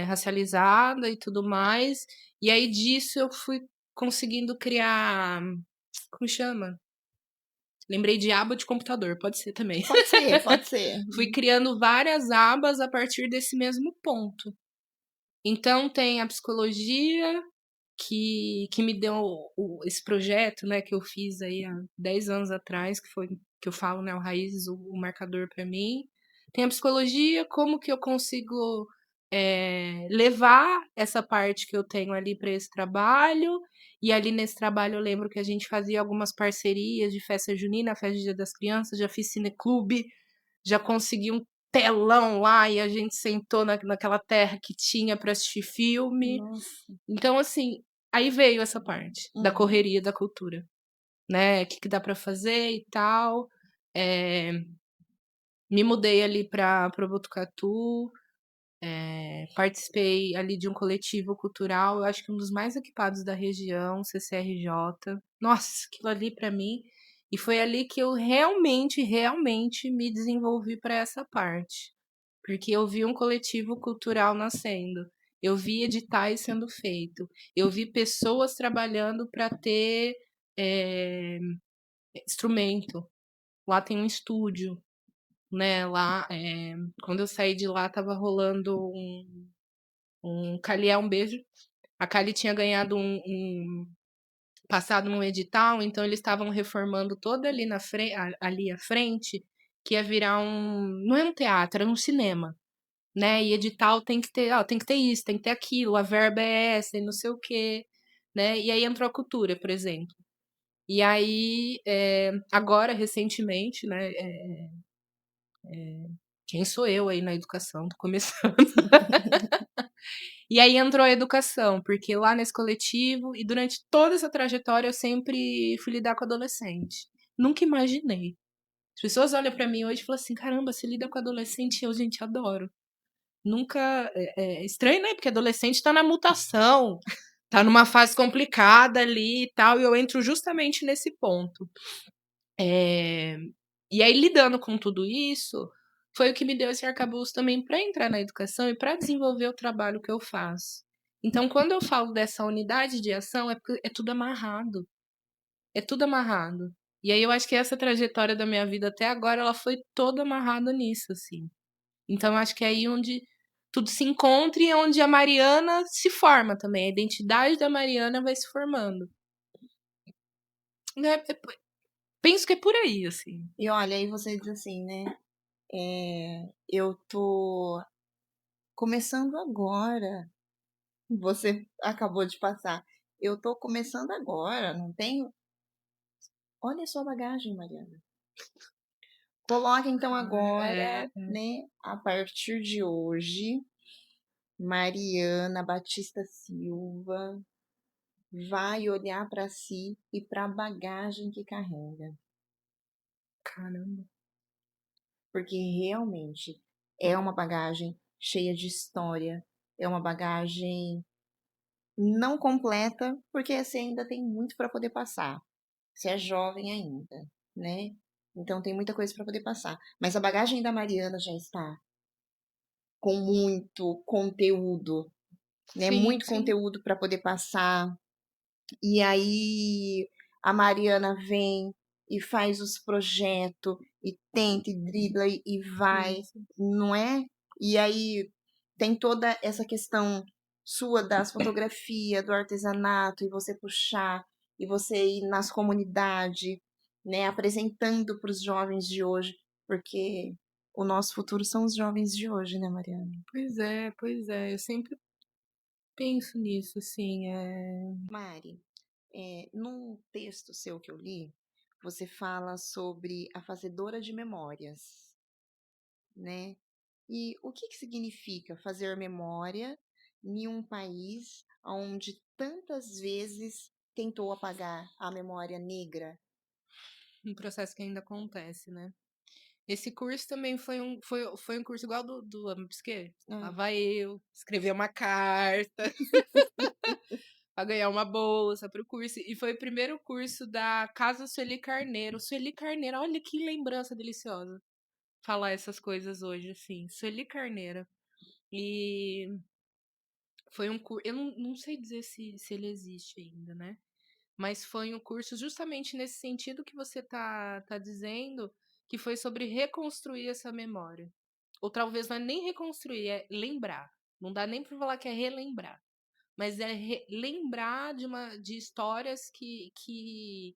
racializada e tudo mais, e aí disso eu fui conseguindo criar, como chama? Lembrei de aba de computador, pode ser também. Pode ser, pode ser. Fui criando várias abas a partir desse mesmo ponto. Então tem a psicologia, que me deu esse projeto, né, que eu fiz aí há 10 anos atrás, que foi que eu falo, né, o Raízes, o marcador para mim. Tem a psicologia, como que eu consigo levar essa parte que eu tenho ali para esse trabalho. E ali nesse trabalho eu lembro que a gente fazia algumas parcerias de festa junina, festa de Dia das Crianças, já fiz cineclube, já consegui um telão lá e a gente sentou naquela terra que tinha para assistir filme. Nossa. Então, assim, aí veio essa parte da Uhum. correria da cultura, né, o que que dá pra fazer e tal. Eh, Me mudei ali pra Botucatu, participei ali de um coletivo cultural, eu acho que um dos mais equipados da região, CCRJ. Nossa, aquilo ali pra mim e foi ali que eu realmente, realmente me desenvolvi para essa parte. Porque eu vi um coletivo cultural nascendo, eu vi editais sendo feito, eu vi pessoas trabalhando para ter eh, instrumento. Lá tem um estúdio, né? Lá, quando eu saí de lá, tava rolando um Calié um beijo. A Cali tinha ganhado passado num edital, então eles estavam reformando toda ali ali à frente, que ia virar não é um teatro, era um cinema. Né, e edital tem que ter, ó, tem que ter isso, tem que ter aquilo, a verba é essa e não sei o quê, né. E aí entrou a cultura, por exemplo. E aí, agora recentemente, né, quem sou eu aí na educação, tô começando. E aí entrou a educação, porque lá nesse coletivo e durante toda essa trajetória eu sempre fui lidar com adolescente. Nunca imaginei. As pessoas olham pra mim hoje e falam assim: "Caramba, você lida com adolescente?" E eu: "Gente, adoro". Nunca estranho, né, porque adolescente tá na mutação, tá numa fase complicada ali e tal, e eu entro justamente nesse ponto. Eh, e aí lidando com tudo isso, foi o que me deu esse arcabouço também para entrar na educação e para desenvolver o trabalho que eu faço. Então quando eu falo dessa unidade de ação, é porque é tudo amarrado, é tudo amarrado. E aí eu acho que essa trajetória da minha vida até agora, ela foi toda amarrada nisso, assim. Então acho que é aí onde tudo se encontra e é onde a Mariana se forma também, a identidade da Mariana vai se formando. Né, penso que é por aí, assim. E olha, aí você diz assim, né? Eu tô começando agora. Você acabou de passar. Eu tô começando agora, não tenho. Olha a sua bagagem, Mariana. Coloque então É, agora, né? A partir de hoje, Mariana Batista Silva vai olhar para si e para a bagagem que carrega, caramba. porque realmente é uma bagagem cheia de história, é uma bagagem não completa, porque você ainda tem muito para poder passar. Você é jovem ainda, né? Então tem muita coisa para poder passar. Mas a bagagem da Mariana já está com muito conteúdo, né? Sim, Muito sim. conteúdo para poder passar. E aí a Mariana vem e faz os projetos e tenta e dribla e vai, Isso. não é? E aí tem toda essa questão sua das fotografias, do artesanato, e você puxar, e você ir nas comunidades, né, apresentando para os jovens de hoje, porque o nosso futuro são os jovens de hoje, né, Mariana? Pois é, eu sempre penso nisso, assim, Mari, num texto seu que eu li, você fala sobre a fazedora de memórias, né? E o que significa fazer memória em um país onde tantas vezes tentou apagar a memória negra? Um processo que ainda acontece, né? Esse curso também foi um curso igual do Amapsquê. Lá Ah, vai eu escrever uma carta para ganhar uma bolsa para o curso. E foi o primeiro curso da Casa Sueli Carneiro. Sueli Carneiro, olha que lembrança deliciosa falar essas coisas hoje, assim. Sueli Carneiro. E foi um curso. Eu não sei dizer se ele existe ainda, né? Mas foi um curso justamente nesse sentido que você tá dizendo, que foi sobre reconstruir essa memória. Ou talvez não é nem reconstruir, é lembrar. Não dá nem para falar que é relembrar. Mas é lembrar de histórias que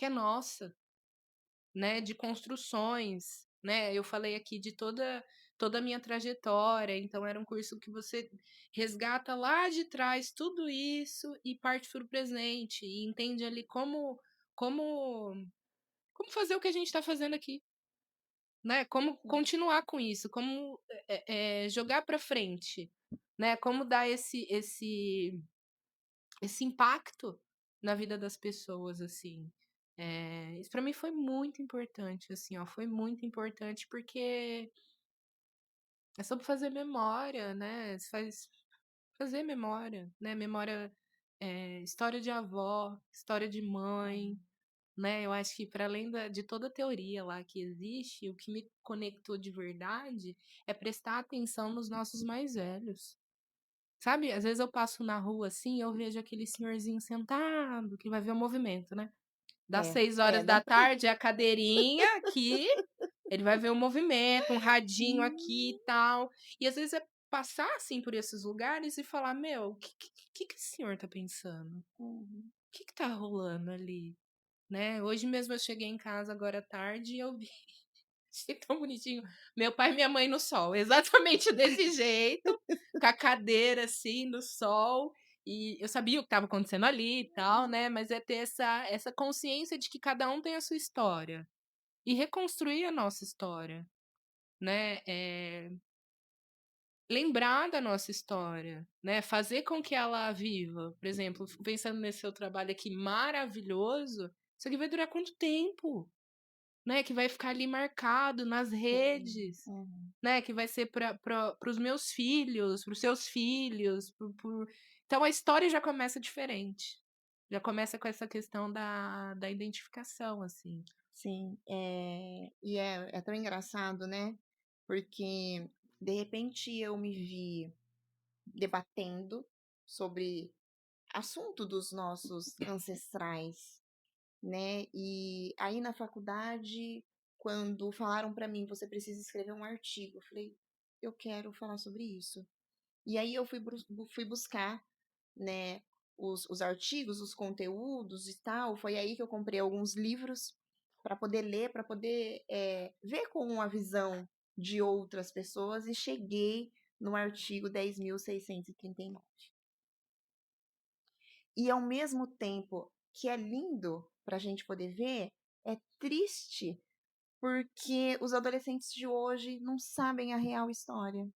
é nossa, né? De construções, né? Eu falei aqui de toda a minha trajetória, então era um curso que você resgata lá de trás tudo isso e parte para o presente e entende ali como como fazer o que a gente está fazendo aqui, né? Como continuar com isso, como jogar para frente, né? Como dar esse impacto na vida das pessoas, assim. Isso para mim foi muito importante, assim, ó, foi muito importante porque é sobre fazer memória, né? Faz fazer memória, né? Memória, história de avó, história de mãe, né? Eu acho que para além de toda a teoria lá que existe, o que me conectou de verdade é prestar atenção nos nossos mais velhos. Sabe, às vezes eu passo na rua assim, eu vejo aquele senhorzinho sentado, que vai ver o movimento, né? Das é, 6 horas dá da pra. tarde, a cadeirinha aqui, ele vai ver o movimento, um radinho aqui e tal. E às vezes é passar assim por esses lugares e falar, meu, o que esse senhor tá pensando? O Uhum. que tá rolando ali? Né? Hoje mesmo eu cheguei em casa agora à tarde e eu vi. Achei tão bonitinho. Meu pai e minha mãe no sol, exatamente desse jeito, com a cadeira assim no sol. E eu sabia o que estava acontecendo ali e tal, né? Mas é ter essa consciência de que cada um tem a sua história e reconstruir a nossa história, né? Lembrar da nossa história, né? Fazer com que ela viva. Por exemplo, pensando nesse seu trabalho aqui maravilhoso, isso aqui vai durar quanto tempo? Né? Que vai ficar ali marcado nas Sim. redes, Uhum. né? Que vai ser para os meus filhos, para os seus filhos. Então a história já começa diferente. Já começa com essa questão da identificação, assim. Sim, e é tão engraçado, né? Porque de repente eu me vi debatendo sobre assunto dos nossos ancestrais, né? E aí na faculdade, quando falaram para mim, você precisa escrever um artigo, eu falei, eu quero falar sobre isso. E aí eu fui buscar, né, os artigos, os conteúdos e tal. Foi aí que eu comprei alguns livros para poder ler, para poder ver com a visão de outras pessoas e cheguei no artigo 10.639. E ao mesmo tempo que é lindo para a gente poder ver, é triste porque os adolescentes de hoje não sabem a real história.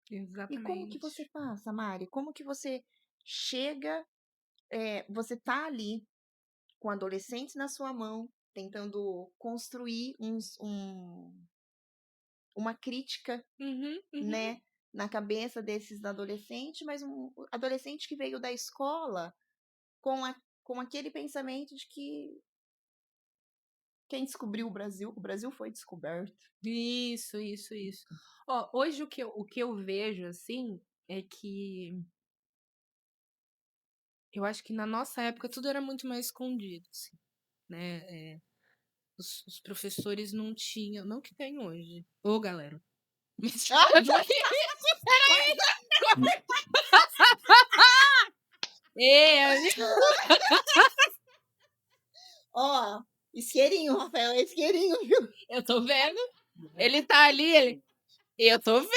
E como que você Exatamente. passa, Mari? Como que você chega, você tá ali com adolescentes na sua mão, tentando construir uma crítica, Uhum, uhum. né, na cabeça desses adolescentes, mas um adolescente que veio da escola com, com aquele pensamento de que quem descobriu o Brasil foi descoberto. Isso, isso, isso. Ó, hoje o que eu vejo, assim, é que eu acho que na nossa época tudo era muito mais escondido, assim, né? Os professores não tinham, não que tem hoje. Ô, galera. É, Ó, isqueirinho, Rafael, é isqueirinho, viu? eu tô vendo. Ele tá ali, eu tô vendo.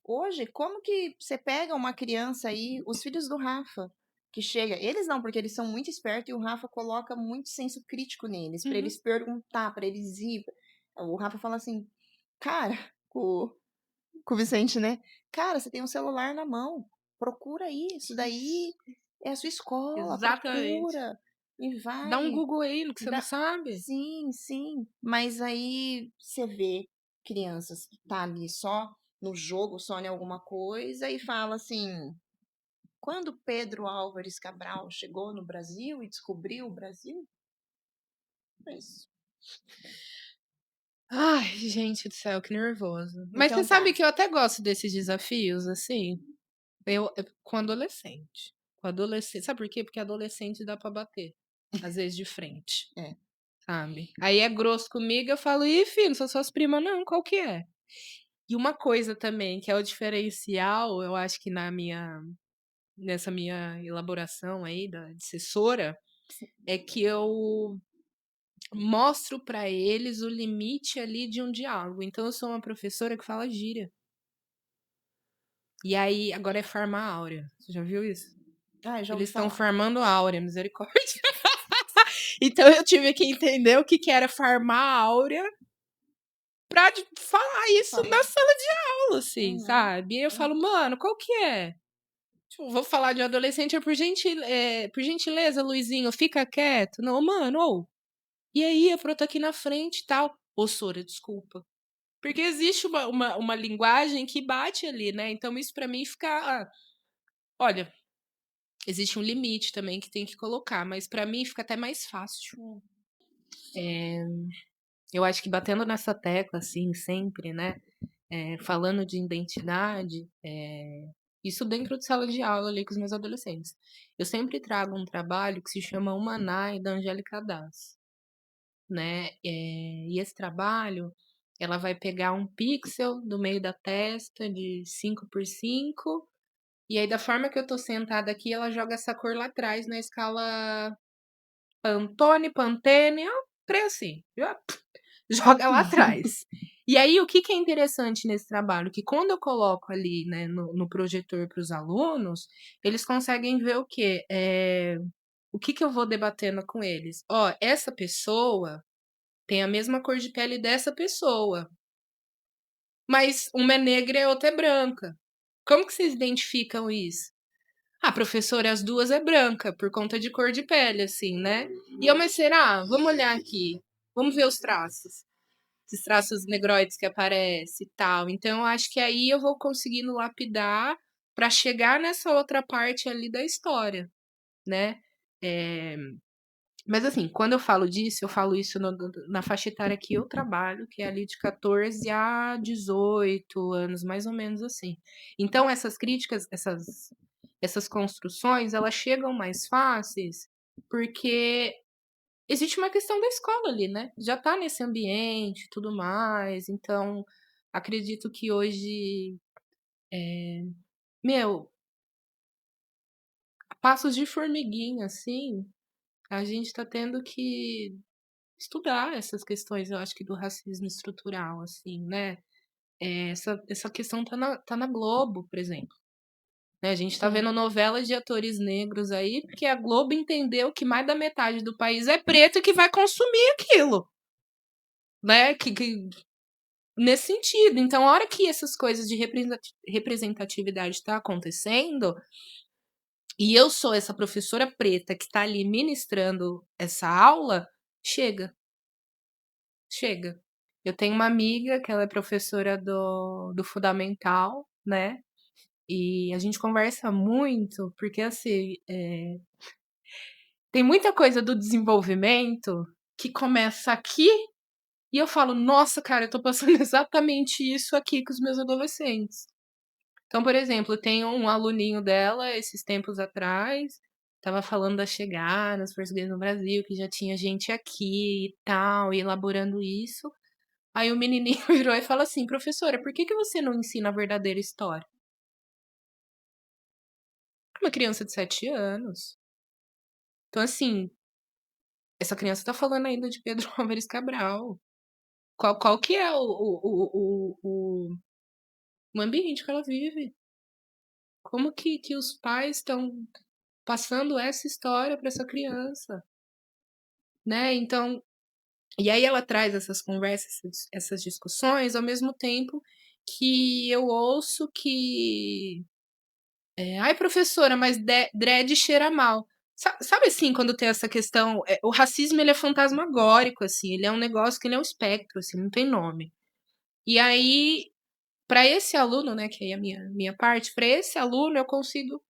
Hoje, como que você pega uma criança aí, os filhos do Rafa, que chega. Eles não, porque eles são muito espertos e o Rafa coloca muito senso crítico neles, pra eles perguntar, pra eles ir. O Rafa fala assim, cara, com o Vicente, né? Cara, você tem um celular na mão, procura isso daí é a sua escola, Exatamente. procura e Dá um vai. Google aí no que você não Dá... sabe. Sim, sim. Mas aí você vê crianças que tá ali só no jogo, só em alguma coisa e fala assim: quando Pedro Álvares Cabral chegou no Brasil e descobriu o Brasil, foi isso. Ai, gente do céu, que nervoso. Mas você Então sabe tá. que eu até gosto desses desafios, assim? Com adolescente. Com adolescente. Sabe por quê? Porque adolescente dá pra bater. Às vezes de frente. É. Sabe? Aí é grosso comigo, eu falo, ih, filho, não sou suas primas, não, qual que é? E uma coisa também, que é o diferencial, eu acho que nessa minha elaboração aí da assessora, é que eu mostro pra eles o limite ali de um diálogo. Então eu sou uma professora que fala gíria. E aí, agora é farmar áurea. Você já viu isso? Ah, eu já ouvi Eles estão falar. farmando áurea, misericórdia. Então eu tive que entender o que que era farmar áurea pra falar isso Fala. na sala de aula, assim, Uhum. sabe? E eu falo, Uhum. mano, qual que é? Tipo, vou falar de um adolescente, por gentileza, Luizinho, fica quieto. Não, mano, ou. E aí, a Pro tá aqui na frente e tal. Ô, Sora, desculpa. Porque existe uma linguagem que bate ali, né? Então, isso pra mim fica. Olha, existe um limite também que tem que colocar, mas pra mim fica até mais fácil. Hum. Eu acho que batendo nessa tecla, assim, sempre, né? Falando de identidade, isso dentro de sala de aula ali com os meus adolescentes. Eu sempre trago um trabalho que se chama Humanai, da Angélica Das, né? E esse trabalho, ela vai pegar um pixel do meio da testa de 5 por 5, e aí da forma que eu tô sentada aqui, ela joga essa cor lá atrás na escala Pantone, Pantene, assim, joga lá atrás. E aí, o que, que é interessante nesse trabalho? Que quando eu coloco ali, né, no projetor para os alunos, eles conseguem ver o quê? O que, que eu vou debatendo com eles? Ó, essa pessoa tem a mesma cor de pele dessa pessoa, mas uma é negra e a outra é branca. Como que vocês identificam isso? Ah, professora, as duas é branca, por conta de cor de pele, assim, né? E eu, mas será? Vamos olhar aqui. Vamos ver os traços. Esses traços negroides que aparecem e tal. Então, eu acho que aí eu vou conseguindo lapidar para chegar nessa outra parte ali da história, né? É, Mas assim, quando eu falo disso, eu falo isso na faixa etária que eu trabalho, que é ali de 14 a 18 anos, mais ou menos assim. Então, essas críticas, essas construções, elas chegam mais fáceis porque existe uma questão da escola ali, né? Já tá nesse ambiente e tudo mais. Então, acredito que hoje, meu, a passos de formiguinha, assim, a gente tá tendo que estudar essas questões, eu acho que do racismo estrutural, assim, né? Essa questão tá na Globo, por exemplo. Né? A gente tá Sim. vendo novelas de atores negros aí, porque a Globo entendeu que mais da metade do país é preto e que vai consumir aquilo. Né? Nesse sentido. Então, a hora que essas coisas de representatividade tá acontecendo, e eu sou essa professora preta que tá ali ministrando essa aula, chega. Chega. Eu tenho uma amiga que ela é professora do fundamental, né? E a gente conversa muito, porque assim, tem muita coisa do desenvolvimento que começa aqui e eu falo, nossa, cara, eu tô passando exatamente isso aqui com os meus adolescentes. Então, por exemplo, tem um aluninho dela, esses tempos atrás, tava falando da chegada dos portugueses no Brasil, que já tinha gente aqui e tal, e elaborando isso. Aí o menininho virou e falou assim: professora, por que que você não ensina a verdadeira história? Uma criança de 7 anos. Então, assim, essa criança tá falando ainda de Pedro Álvares Cabral. Qual que é o ambiente que ela vive? Como que os pais estão. passando essa história para essa criança, né? Então, e aí ela traz essas conversas, essas discussões, ao mesmo tempo que eu ouço que ai, professora, mas dread cheira mal. Sabe assim, quando tem essa questão, o racismo ele é fantasmagórico, assim, ele é um negócio que ele é um espectro, assim, não tem nome. E aí, para esse aluno, né, que aí é a minha parte, para esse aluno eu consigo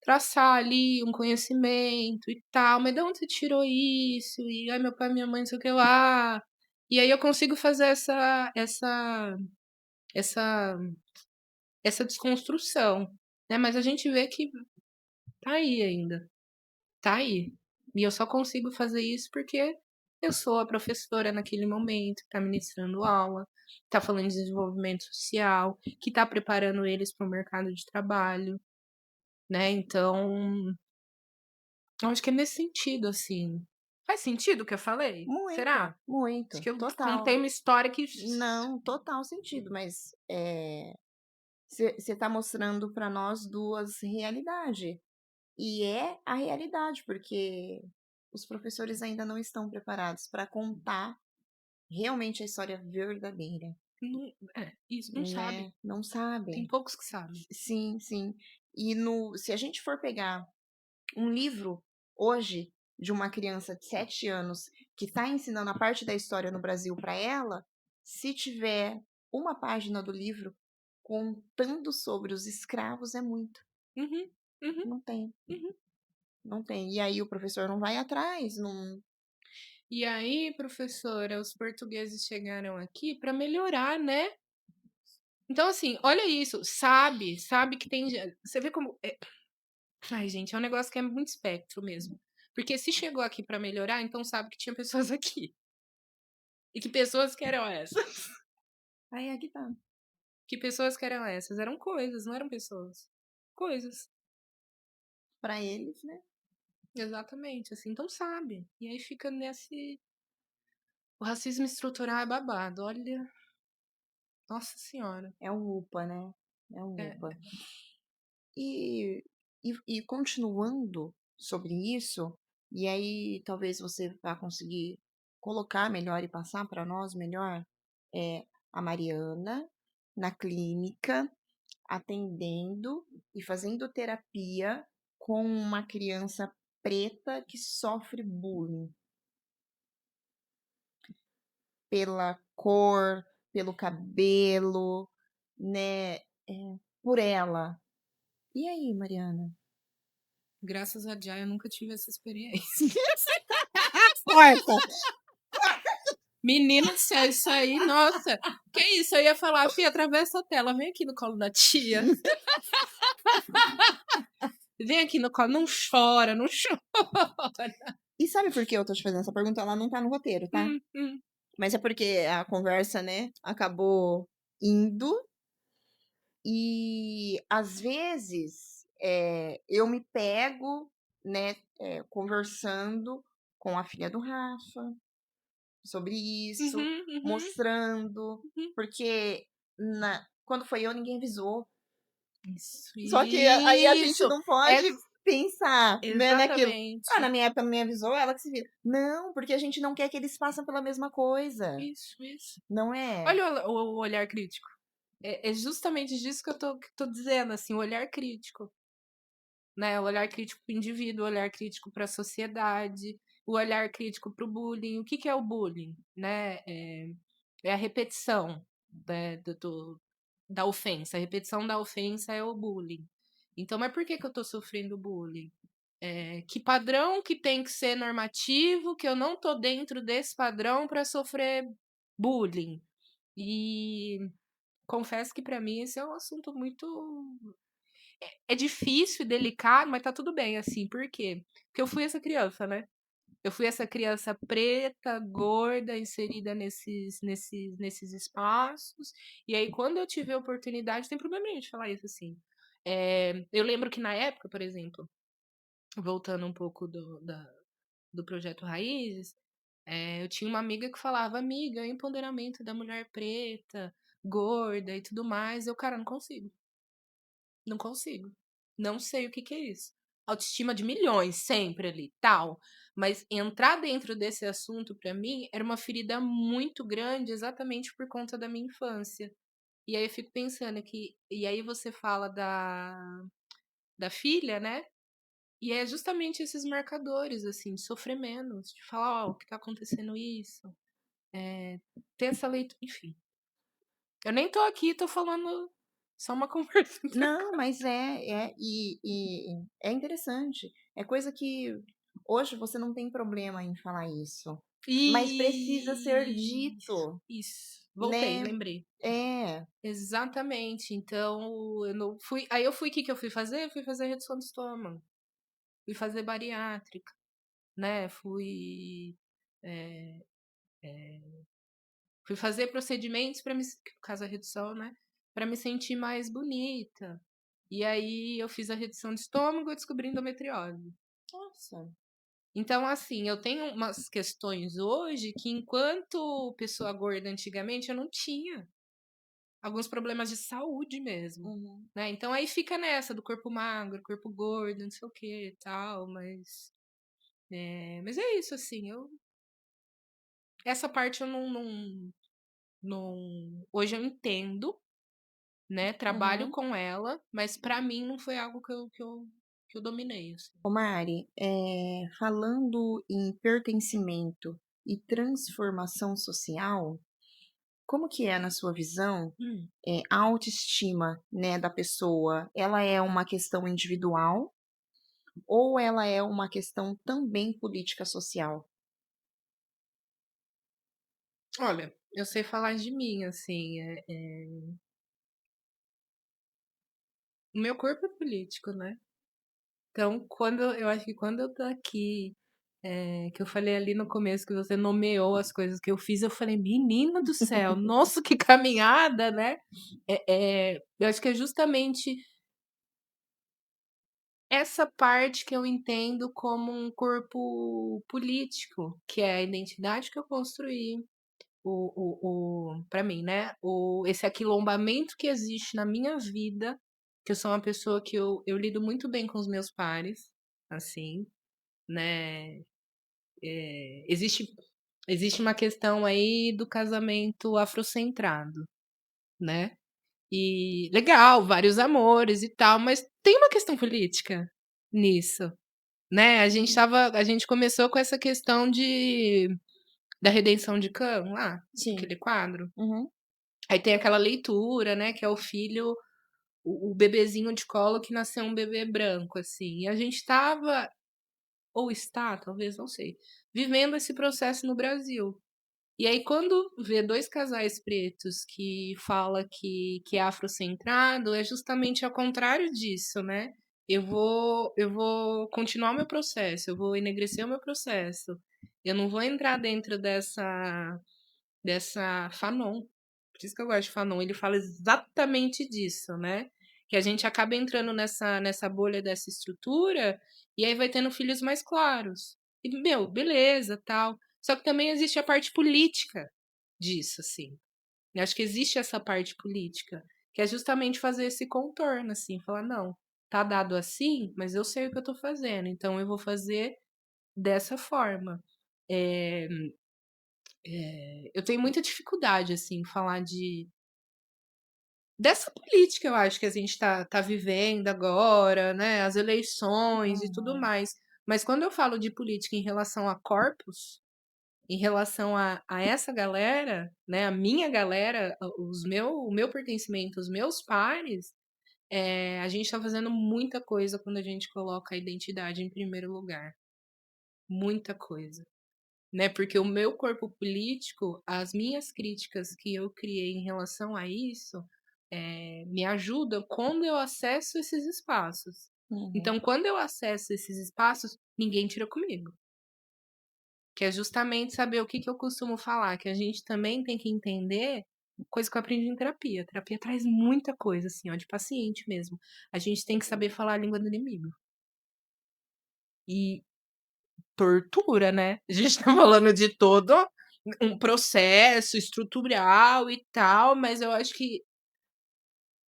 traçar ali um conhecimento e tal, mas de onde você tirou isso? E ai, meu pai, minha mãe, não sei o que lá. E aí eu consigo fazer essa, essa desconstrução, né? Mas a gente vê que tá aí ainda. Tá aí. E eu só consigo fazer isso porque eu sou a professora naquele momento, que tá ministrando aula, tá falando de desenvolvimento social, que tá preparando eles para o mercado de trabalho, né? Então, eu acho que é nesse sentido, assim. Faz sentido o que eu falei? Muito, Será? Acho muito, que eu total. contei uma história que. Não, total sentido, mas, você tá mostrando para nós 2 realidade, e é a realidade, porque os professores ainda não estão preparados para contar realmente a história verdadeira, Não, isso, não sabe. né, não Tem sabem. poucos que sabem. Sim, sim. E se a gente for pegar um livro hoje de uma criança de 7 anos que está ensinando a parte da história no Brasil para ela, se tiver uma página do livro contando sobre os escravos, é muito. Uhum, uhum, Não tem, uhum. não tem. E aí o professor não vai atrás, não. E aí, professora, os portugueses chegaram aqui para melhorar, né? Então, assim, olha isso, sabe que tem. Você vê como. Ai, gente, é um negócio que é muito espectro mesmo. Porque se chegou aqui para melhorar, então sabe que tinha pessoas aqui. E que pessoas que eram essas? Aí aqui tá. Que pessoas que eram essas? Eram coisas, não eram pessoas. Coisas. Para eles, né? Exatamente, assim, então sabe. E aí fica nesse. O racismo estrutural é babado, olha. Nossa Senhora. É um UPA, né? É um É. UPA. E continuando sobre isso, e aí talvez você vá conseguir colocar melhor e passar para nós melhor, é a Mariana na clínica, atendendo e fazendo terapia com uma criança preta que sofre bullying pela cor, pelo cabelo, né? Por ela. E aí, Mariana? Graças a Jah, eu nunca tive essa experiência. Corta! Menina do céu, isso aí, nossa. Que isso? Eu ia falar, Fia, atravessa a tela, vem aqui no colo da tia. Vem aqui no colo, não chora, não chora. E sabe por que eu tô te fazendo essa pergunta? Ela não tá no roteiro, tá? Hum. Mas é porque a conversa, né, acabou indo e às vezes eu me pego, né, conversando com a filha do Rafa sobre isso, Uhum. mostrando, porque quando foi eu, ninguém avisou. Isso, Só que aí a gente isso. não É, pode pensar, né, naquilo. Ah, na exatamente. minha época me avisou, ela que se vira. Não, porque a gente não quer que eles passem pela mesma coisa. Isso. Não é? Olha o olhar crítico. É justamente disso que eu tô dizendo, assim, o olhar crítico. Né? O olhar crítico para o indivíduo, o olhar crítico para a sociedade, o olhar crítico para o bullying. O que é o bullying? Né? É a repetição, né, da ofensa. A repetição da ofensa é o bullying. Então, mas por que eu estou sofrendo bullying? Que padrão que tem que ser normativo, que eu não tô dentro desse padrão para sofrer bullying? E confesso que para mim esse é um assunto muito é difícil e delicado, mas tá tudo bem, assim. Por quê? Porque eu fui essa criança, né? Eu fui essa criança preta, gorda, inserida nesses espaços. E aí, quando eu tive a oportunidade, tem problema nenhum de falar isso, assim. Eu lembro que na época, por exemplo, voltando um pouco do projeto Raízes, eu tinha uma amiga que falava, amiga, empoderamento da mulher preta, gorda e tudo mais. Eu, cara, não consigo. Não consigo. Não sei o que é isso. autoestima de milhões, sempre ali, tal. Mas entrar dentro desse assunto, pra mim, era uma ferida muito grande, exatamente por conta da minha infância. E aí eu fico pensando que. E aí você fala da filha, né? E é justamente esses marcadores, assim, de sofrer menos, de falar, ó, o que tá acontecendo isso? Ter essa leitura, enfim. Eu nem tô aqui, tô falando só uma conversa. Não, mas é interessante. É coisa que hoje você não tem problema em falar isso, mas precisa ser Isso, dito, isso. Voltei, né. lembrei. É. Exatamente. Então, eu não fui. Aí eu fui, o que que eu fui fazer? Eu fui fazer redução do estômago. Fui fazer bariátrica, né? É, fui fazer procedimentos para me. No caso, a redução, né? Para me sentir mais bonita. E aí eu fiz a redução de estômago e descobri endometriose. Nossa. Então, assim, eu tenho umas questões hoje que, enquanto pessoa gorda antigamente, eu não tinha. Alguns problemas de saúde mesmo, Uhum. né? Então aí fica nessa do corpo magro, corpo gordo, não sei o que e tal, mas é isso, assim, essa parte eu não hoje eu entendo, né? Trabalho Uhum. com ela, mas pra mim não foi algo que eu dominei, assim. Ô Mari, falando em pertencimento e transformação social, como que é na sua visão, Hum. a autoestima, né, da pessoa? Ela é uma questão individual ou ela é uma questão também política social? Olha, eu sei falar de mim, assim, o meu corpo é político, né? Então, eu acho que quando eu tô aqui, que eu falei ali no começo que você nomeou as coisas que eu fiz, eu falei, menina do céu, nossa, que caminhada, né? Eu acho que é justamente essa parte que eu entendo como um corpo político, que é a identidade que eu construí, para mim, né? Esse aquilombamento que existe na minha vida, que eu sou uma pessoa que eu lido muito bem com os meus pares, assim, né? Existe uma questão aí do casamento afrocentrado, né? E legal, vários amores e tal, mas tem uma questão política nisso, né? A gente começou com essa questão da redenção de Cã, lá, Sim. aquele quadro. Uhum. Aí tem aquela leitura, né, que é o filho, o bebezinho de colo que nasceu um bebê branco, assim. E a gente estava, ou está, talvez, não sei, vivendo esse processo no Brasil. E aí, quando vê dois casais pretos que fala que é afrocentrado, é justamente ao contrário disso, né? Eu vou continuar o meu processo, eu vou enegrecer o meu processo. Eu não vou entrar dentro dessa Fanon. Por isso que eu gosto de Fanon. Ele fala exatamente disso, né? Que a gente acaba entrando nessa bolha dessa estrutura e aí vai tendo filhos mais claros. E, meu, beleza, tal. Só que também existe a parte política disso, assim. Eu acho que existe essa parte política, que é justamente fazer esse contorno, assim, falar, não, tá dado assim, mas eu sei o que eu tô fazendo, então eu vou fazer dessa forma. É, eu tenho muita dificuldade, assim, em falar dessa política, eu acho, que a gente tá vivendo agora, né? As eleições e tudo Uhum. mais. Mas quando eu falo de política em relação a corpos, em relação a essa galera, né? A minha galera, o meu pertencimento, os meus pares, a gente tá fazendo muita coisa quando a gente coloca a identidade em primeiro lugar. Muita coisa. Né? Porque o meu corpo político, as minhas críticas que eu criei em relação a isso, me ajudam quando eu acesso esses espaços. Uhum. Então, quando eu acesso esses espaços, ninguém tira comigo. Que é justamente saber o que, que eu costumo falar, que a gente também tem que entender coisa que eu aprendi em terapia. A terapia traz muita coisa, assim, ó, de paciente mesmo. A gente tem que saber falar a língua do inimigo. E tortura, né? A gente tá falando de todo um processo estrutural e tal, mas eu acho que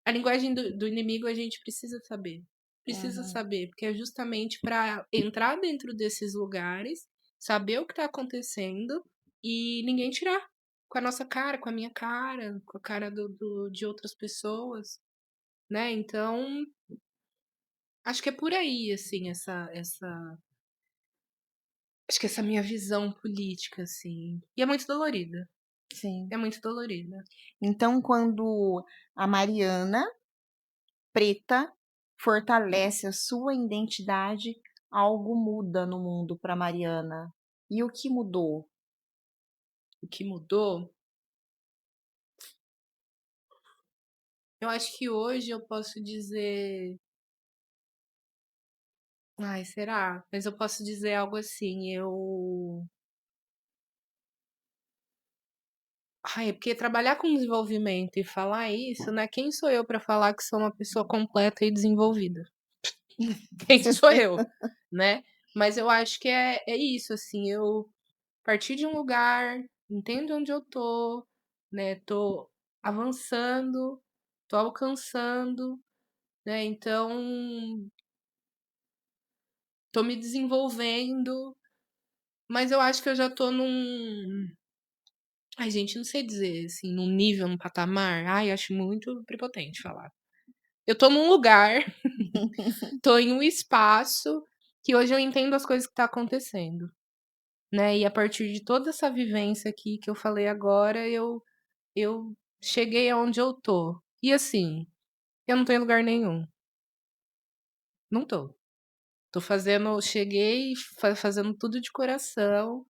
a linguagem do inimigo a gente precisa saber. Precisa Uhum. saber, porque é justamente para entrar dentro desses lugares, saber o que tá acontecendo e ninguém tirar. Com a nossa cara, com a minha cara, com a cara de outras pessoas, né? Então, acho que é por aí, assim, acho que essa minha visão política, assim. E é muito dolorida. Sim. É muito dolorida. Então, quando a Mariana preta fortalece a sua identidade, algo muda no mundo para Mariana. E o que mudou? O que mudou, eu acho que hoje eu posso dizer. Ai, será? Mas eu posso dizer algo assim, eu. Ai, é porque trabalhar com desenvolvimento e falar isso, né? Quem sou eu para falar que sou uma pessoa completa e desenvolvida? Quem sou eu, né? Mas eu acho que é isso, assim, eu partir de um lugar, entendo onde eu tô, né? Tô avançando, tô alcançando, né? Então, tô me desenvolvendo, mas eu acho que eu já tô num. Ai, gente, não sei dizer, assim, num nível, num patamar. Ai, acho muito prepotente falar. Eu tô num lugar, tô em um espaço que hoje eu entendo as coisas que tá acontecendo, né? E a partir de toda essa vivência aqui que eu falei agora, eu cheguei aonde eu tô. E assim, eu não tô em lugar nenhum. Não tô. Tô fazendo, cheguei fazendo tudo de coração,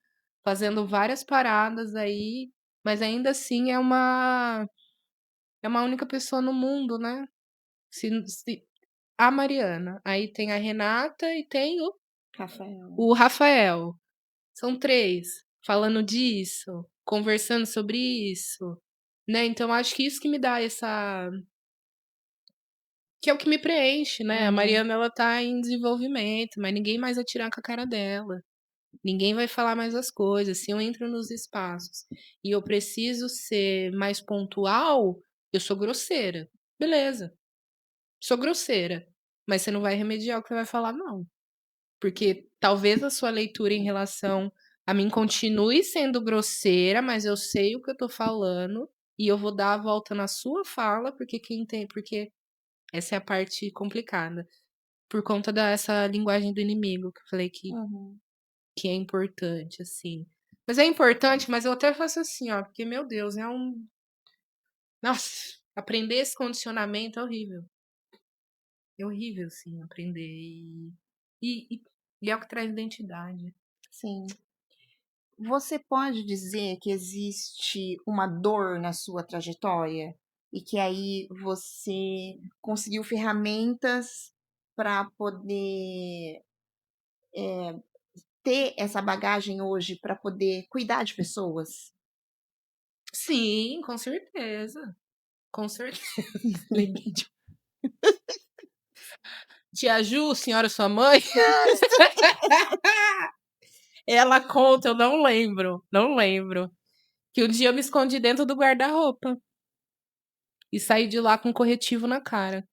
fazendo várias paradas aí, mas ainda assim é uma única pessoa no mundo, né? A Mariana, aí tem a Renata e tem Rafael. o Rafael. São três falando disso, conversando sobre isso, né? Então acho que isso que me dá essa, que é o que me preenche, né? A Uhum. Mariana ela tá em desenvolvimento, mas ninguém mais vai tirar com a cara dela. Ninguém vai falar mais as coisas. Se eu entro nos espaços e eu preciso ser mais pontual, eu sou grosseira. Beleza, sou grosseira. Mas você não vai remediar o que você vai falar, não. Porque talvez a sua leitura em relação a mim continue sendo grosseira, mas eu sei o que eu tô falando e eu vou dar a volta na sua fala, porque quem tem, porque essa é a parte complicada. Por conta dessa linguagem do inimigo que eu falei Uhum. que é importante, assim. Mas é importante, mas eu até faço assim, ó, porque, meu Deus, é um. Nossa, aprender esse condicionamento é horrível. É horrível, assim, aprender. E, e, e é o que traz identidade. Sim. Você pode dizer que existe uma dor na sua trajetória e que aí você conseguiu ferramentas para poder ter essa bagagem hoje para poder cuidar de pessoas? Sim, com certeza. Com certeza. Lembrei de Tia Ju, senhora sua mãe, ela conta, eu não lembro, não lembro, que um dia eu me escondi dentro do guarda-roupa e saí de lá com corretivo na cara.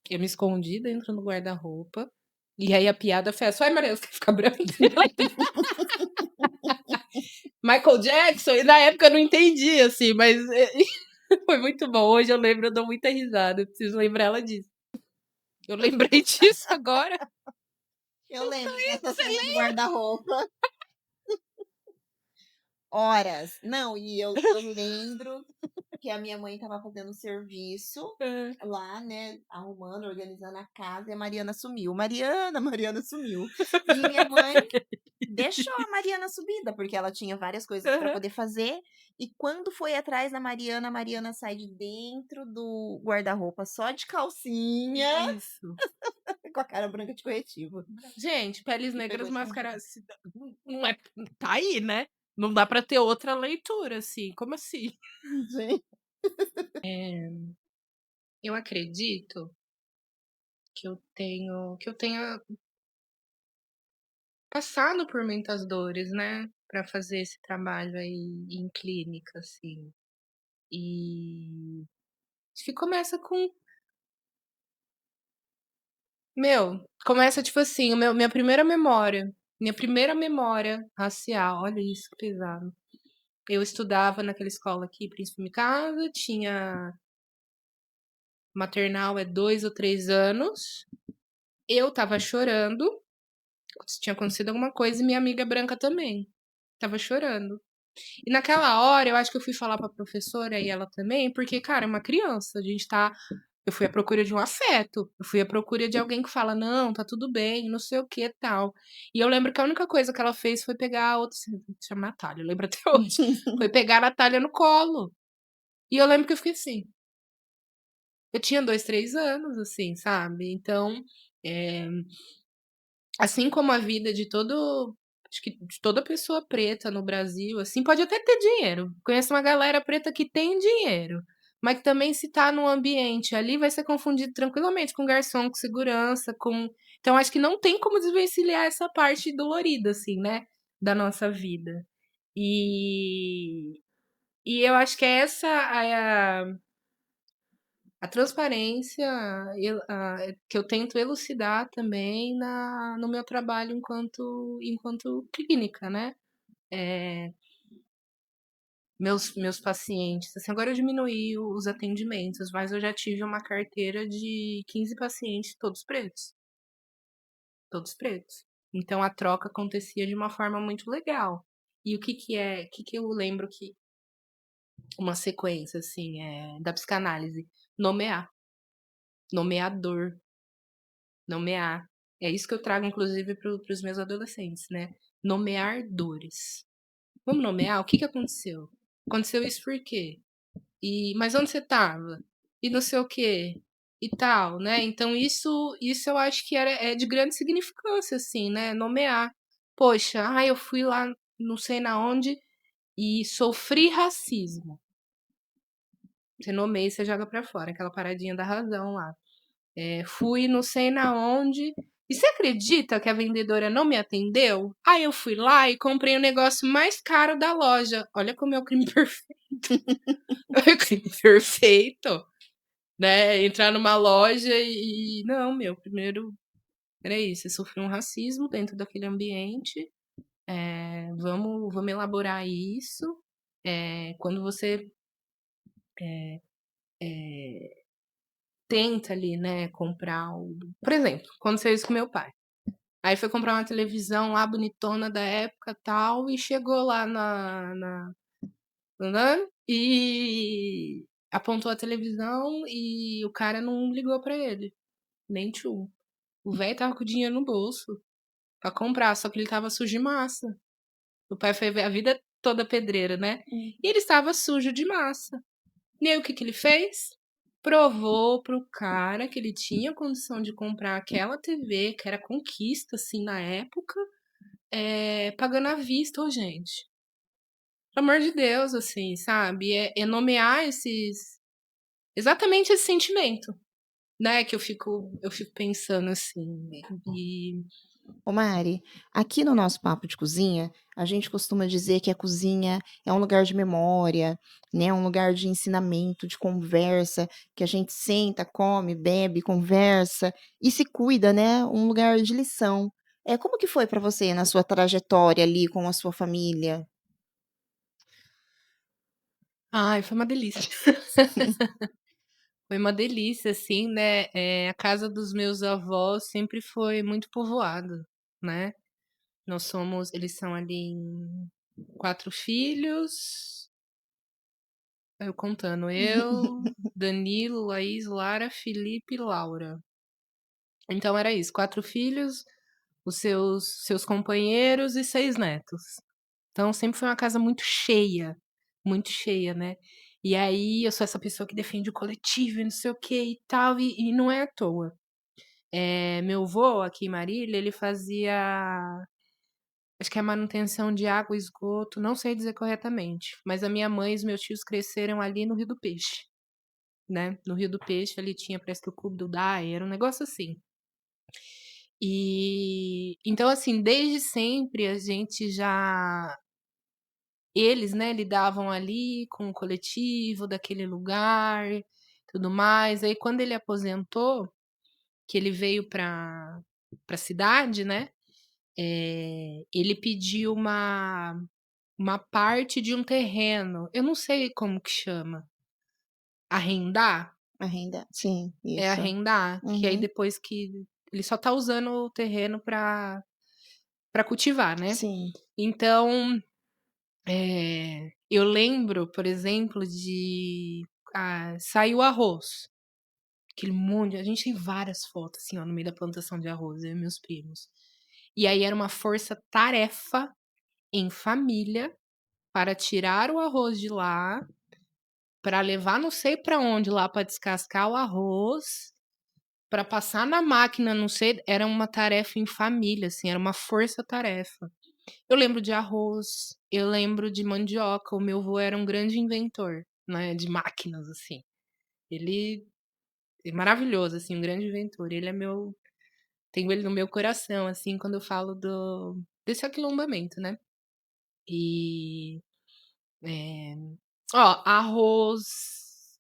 Eu me escondi dentro do guarda-roupa. E aí a piada foi essa. Ai, Maria, você quer ficar branca? Michael Jackson, e na época eu não entendi, assim, mas foi muito bom. Hoje eu lembro, eu dou muita risada. Eu preciso lembrar ela disso. Eu lembrei disso agora. Eu lembro dessa cena do guarda-roupa. Horas. Não, e eu lembro que a minha mãe estava fazendo serviço É. lá, né, arrumando, organizando a casa, e a Mariana sumiu. Mariana sumiu. E minha mãe deixou a Mariana subida, porque ela tinha várias coisas para Uhum. poder fazer. E quando foi atrás da Mariana, a Mariana sai de dentro do guarda-roupa só de calcinha, Isso. com a cara branca de corretivo. Gente, peles E pegou negras escondido. mascaradas. Não é. Tá aí, né? Não dá pra ter outra leitura, assim. Como assim? Gente. Eu acredito que eu tenha passado por muitas dores, né, para fazer esse trabalho aí em clínica, assim. E acho que começa com Meu, começa tipo assim, minha primeira memória racial, olha isso que pesado. Eu estudava naquela escola aqui, Príncipe Mikasa, tinha maternal 2 ou 3 anos. Eu estava chorando, tinha acontecido alguma coisa, e minha amiga branca também estava chorando. E naquela hora, eu acho que eu fui falar pra professora e ela também, porque, cara, é uma criança, a gente tá. Eu fui à procura de um afeto, eu fui à procura de alguém que fala, não, tá tudo bem, não sei o que tal. E eu lembro que a única coisa que ela fez foi pegar a outra. Se chama Natália, eu lembro até hoje. Foi pegar a Natália no colo. E eu lembro que eu fiquei assim. Eu tinha 2, 3 anos, assim, sabe? Então, é, assim como a vida de todo. Acho que de toda pessoa preta no Brasil, assim, pode até ter dinheiro. Conheço uma galera preta que tem dinheiro. Mas que também, se tá num ambiente ali, vai ser confundido tranquilamente com garçom, com segurança, com. Então, acho que não tem como desvencilhar essa parte dolorida, assim, né? Da nossa vida. E, e eu acho que é essa a transparência que eu tento elucidar também no meu trabalho enquanto clínica, né? É, meus pacientes, assim, agora eu diminuí os atendimentos, mas eu já tive uma carteira de 15 pacientes, todos pretos. Todos pretos. Então a troca acontecia de uma forma muito legal. E o que que eu lembro que uma sequência, assim, da psicanálise? Nomear. Nomeador. Nomear. É isso que eu trago, inclusive, para os meus adolescentes, né? Nomear dores. Vamos nomear? O que que aconteceu? Aconteceu isso por quê? Mas onde você estava? E não sei o quê. E tal, né? Então, isso eu acho que é de grande significância, assim, né? Nomear. Poxa, eu fui lá, não sei na onde, e sofri racismo. Você nomeia e você joga pra fora, aquela paradinha da razão lá. Fui não sei na onde. E você acredita que a vendedora não me atendeu? Aí eu fui lá e comprei o negócio mais caro da loja. Olha como é o crime perfeito. É o crime perfeito. Né? Entrar numa loja e. Não, meu, primeiro era isso. Você sofreu um racismo dentro daquele ambiente. Vamos elaborar isso. Quando você tenta ali, né, comprar o. Por exemplo, aconteceu isso com meu pai. Aí foi comprar uma televisão lá bonitona da época tal, e chegou lá e apontou a televisão e o cara não ligou pra ele. Nem tchum. O velho tava com o dinheiro no bolso pra comprar, só que ele tava sujo de massa. O pai foi ver a vida toda pedreira, né? E ele estava sujo de massa. E aí o que que ele fez? Provou pro cara que ele tinha condição de comprar aquela TV, que era conquista, assim, na época, pagando à vista, ô gente. Pelo amor de Deus, assim, sabe? É nomear exatamente esse sentimento, né? Que eu fico pensando assim. E Ô Mari, aqui no nosso papo de cozinha, a gente costuma dizer que a cozinha é um lugar de memória, né? Um lugar de ensinamento, de conversa, que a gente senta, come, bebe, conversa e se cuida, né? Um lugar de lição. Como que foi para você na sua trajetória ali com a sua família? ai, foi uma delícia. Foi uma delícia, assim, né? A casa dos meus avós sempre foi muito povoada, né? Eles são ali em 4 filhos, eu contando, eu, Danilo, Laís, Lara, Felipe e Laura. Então era isso, 4 filhos, os seus companheiros e 6 netos. Então sempre foi uma casa muito cheia, né? E aí eu sou essa pessoa que defende o coletivo e não sei o que e tal, e não é à toa. Meu avô aqui em Marília, ele fazia, acho que é manutenção de água e esgoto, não sei dizer corretamente, mas a minha mãe e os meus tios cresceram ali no Rio do Peixe, né? No Rio do Peixe ali tinha parece que o Clube do Daia, era um negócio assim. E então, assim, desde sempre a gente já. Eles, né, lidavam ali com o coletivo daquele lugar, tudo mais. Aí, quando ele aposentou, que ele veio pra cidade, né, ele pediu uma parte de um terreno, eu não sei como que chama, arrendar? A renda sim, É isso. arrendar, que aí Uhum. depois que ele só tá usando o terreno pra cultivar, né. Sim. Então, eu lembro, por exemplo, saiu arroz, aquele monte, a gente tem várias fotos, assim, ó, no meio da plantação de arroz, eu e meus primos. E aí era uma força-tarefa em família para tirar o arroz de lá, para levar não sei para onde lá para descascar o arroz, para passar na máquina, não sei, era uma tarefa em família, assim, era uma força-tarefa. Eu lembro de arroz, eu lembro de mandioca, o meu avô era um grande inventor, né, de máquinas, assim. Ele é maravilhoso, assim, um grande inventor. Ele é meu tenho ele no meu coração, assim, quando eu falo desse aquilombamento, né. E, eh, arroz,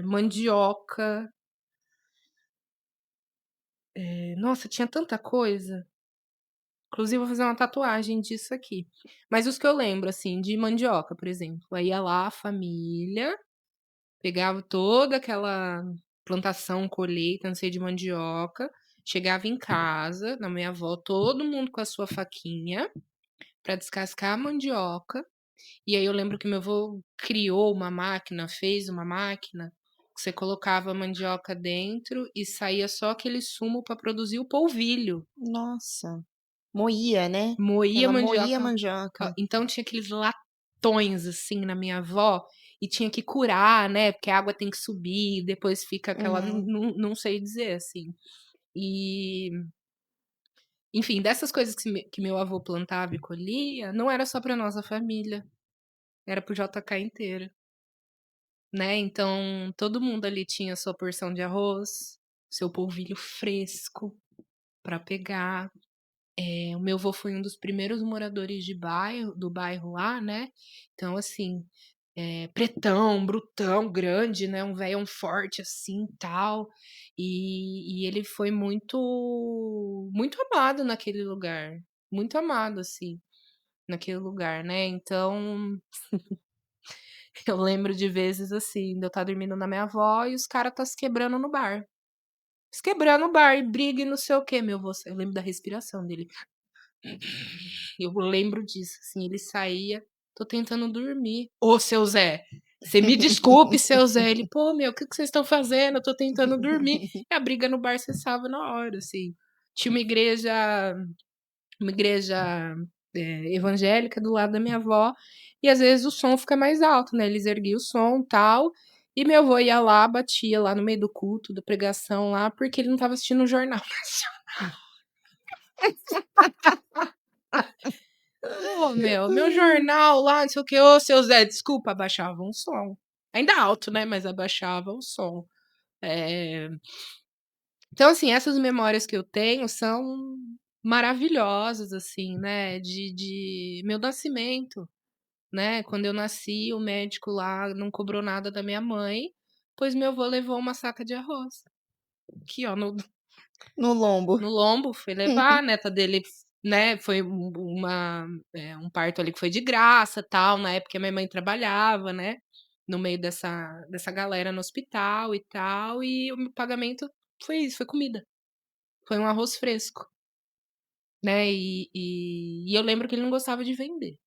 mandioca, nossa, tinha tanta coisa. Inclusive, eu vou fazer uma tatuagem disso aqui. Mas os que eu lembro, assim, de mandioca, por exemplo, aí ia lá a família, pegava toda aquela plantação, colheita, não sei, de mandioca, chegava em casa, na minha avó, todo mundo com a sua faquinha para descascar a mandioca. E aí eu lembro que meu avô criou uma máquina, fez uma máquina, que você colocava a mandioca dentro e saía só aquele sumo para produzir o polvilho. Nossa, moía, né? Moía Ela moía a mandioca, mandioca. então tinha aqueles latões, assim, na minha avó, e tinha que curar, né, porque a água tem que subir, depois fica aquela, Uhum. não sei dizer, assim. E, enfim, dessas coisas que meu avô plantava e colhia, não era só pra nossa família, era para o JK inteiro, né, então todo mundo ali tinha sua porção de arroz, seu polvilho fresco pra pegar. O meu avô foi um dos primeiros moradores do bairro lá, né, então assim, pretão, brutão, grande, né, um velhão forte, assim, tal, e ele foi muito amado naquele lugar, muito amado, assim, naquele lugar, né, então eu lembro de vezes, assim, de eu estar dormindo na minha avó e os cara tá se quebrando no bar. Se quebrando no bar, e briga e não sei o quê, meu avô, eu lembro da respiração dele. Eu lembro disso, assim, ele saía: "Tô tentando dormir". "Ô, seu Zé, você me desculpe, seu Zé". Ele: "Pô, meu, o que que vocês estão fazendo? Eu tô tentando dormir". E a briga no bar cessava na hora, assim. Tinha uma igreja, evangélica do lado da minha avó, e às vezes o som fica mais alto, né, eles erguiam o som, tal, e meu avô ia lá, batia lá no meio do culto, da pregação lá, porque ele não estava assistindo o jornal. "Ô, meu jornal lá, não sei o quê. Ô, seu Zé, desculpa", abaixavam o som. Ainda alto, né, mas abaixava o som. Eh, então, assim, essas memórias que eu tenho são maravilhosas, assim, né, de meu nascimento, né. Quando eu nasci, o médico lá não cobrou nada da minha mãe, pois meu avô levou uma saca de arroz. Aqui, ó, No lombo. no lombo, foi levar, a neta dele, né, foi um parto ali que foi de graça, tal, na época a minha mãe trabalhava, né, no meio dessa galera no hospital e tal, e o meu pagamento foi isso, foi comida, foi um arroz fresco, né, e eu lembro que ele não gostava de vender.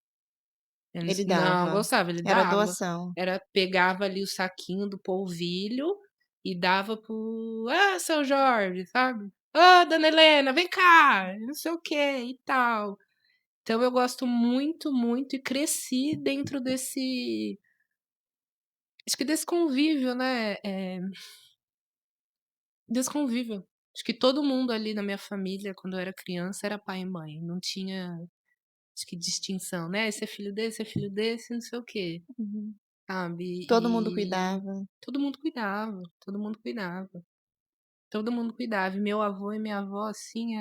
Ele Ele não dava. gostava, ele Era dava. doação. Pegava ali o saquinho do polvilho e dava "Ah, seu Jorge", sabe. "Ô, dona Helena, vem cá", não sei o quê e tal. Então eu gosto muito, muito, e cresci dentro desse, acho que desse convívio, né, desse convívio. Acho que todo mundo ali na minha família, quando eu era criança, era pai e mãe, não tinha, acho que distinção, né, "Esse é filho desse, é filho desse", não sei o quê. Uhum. Sabe, Todo mundo e cuidava. todo mundo cuidava, todo mundo cuidava, todo mundo cuidava. E meu avô e minha avó, assim,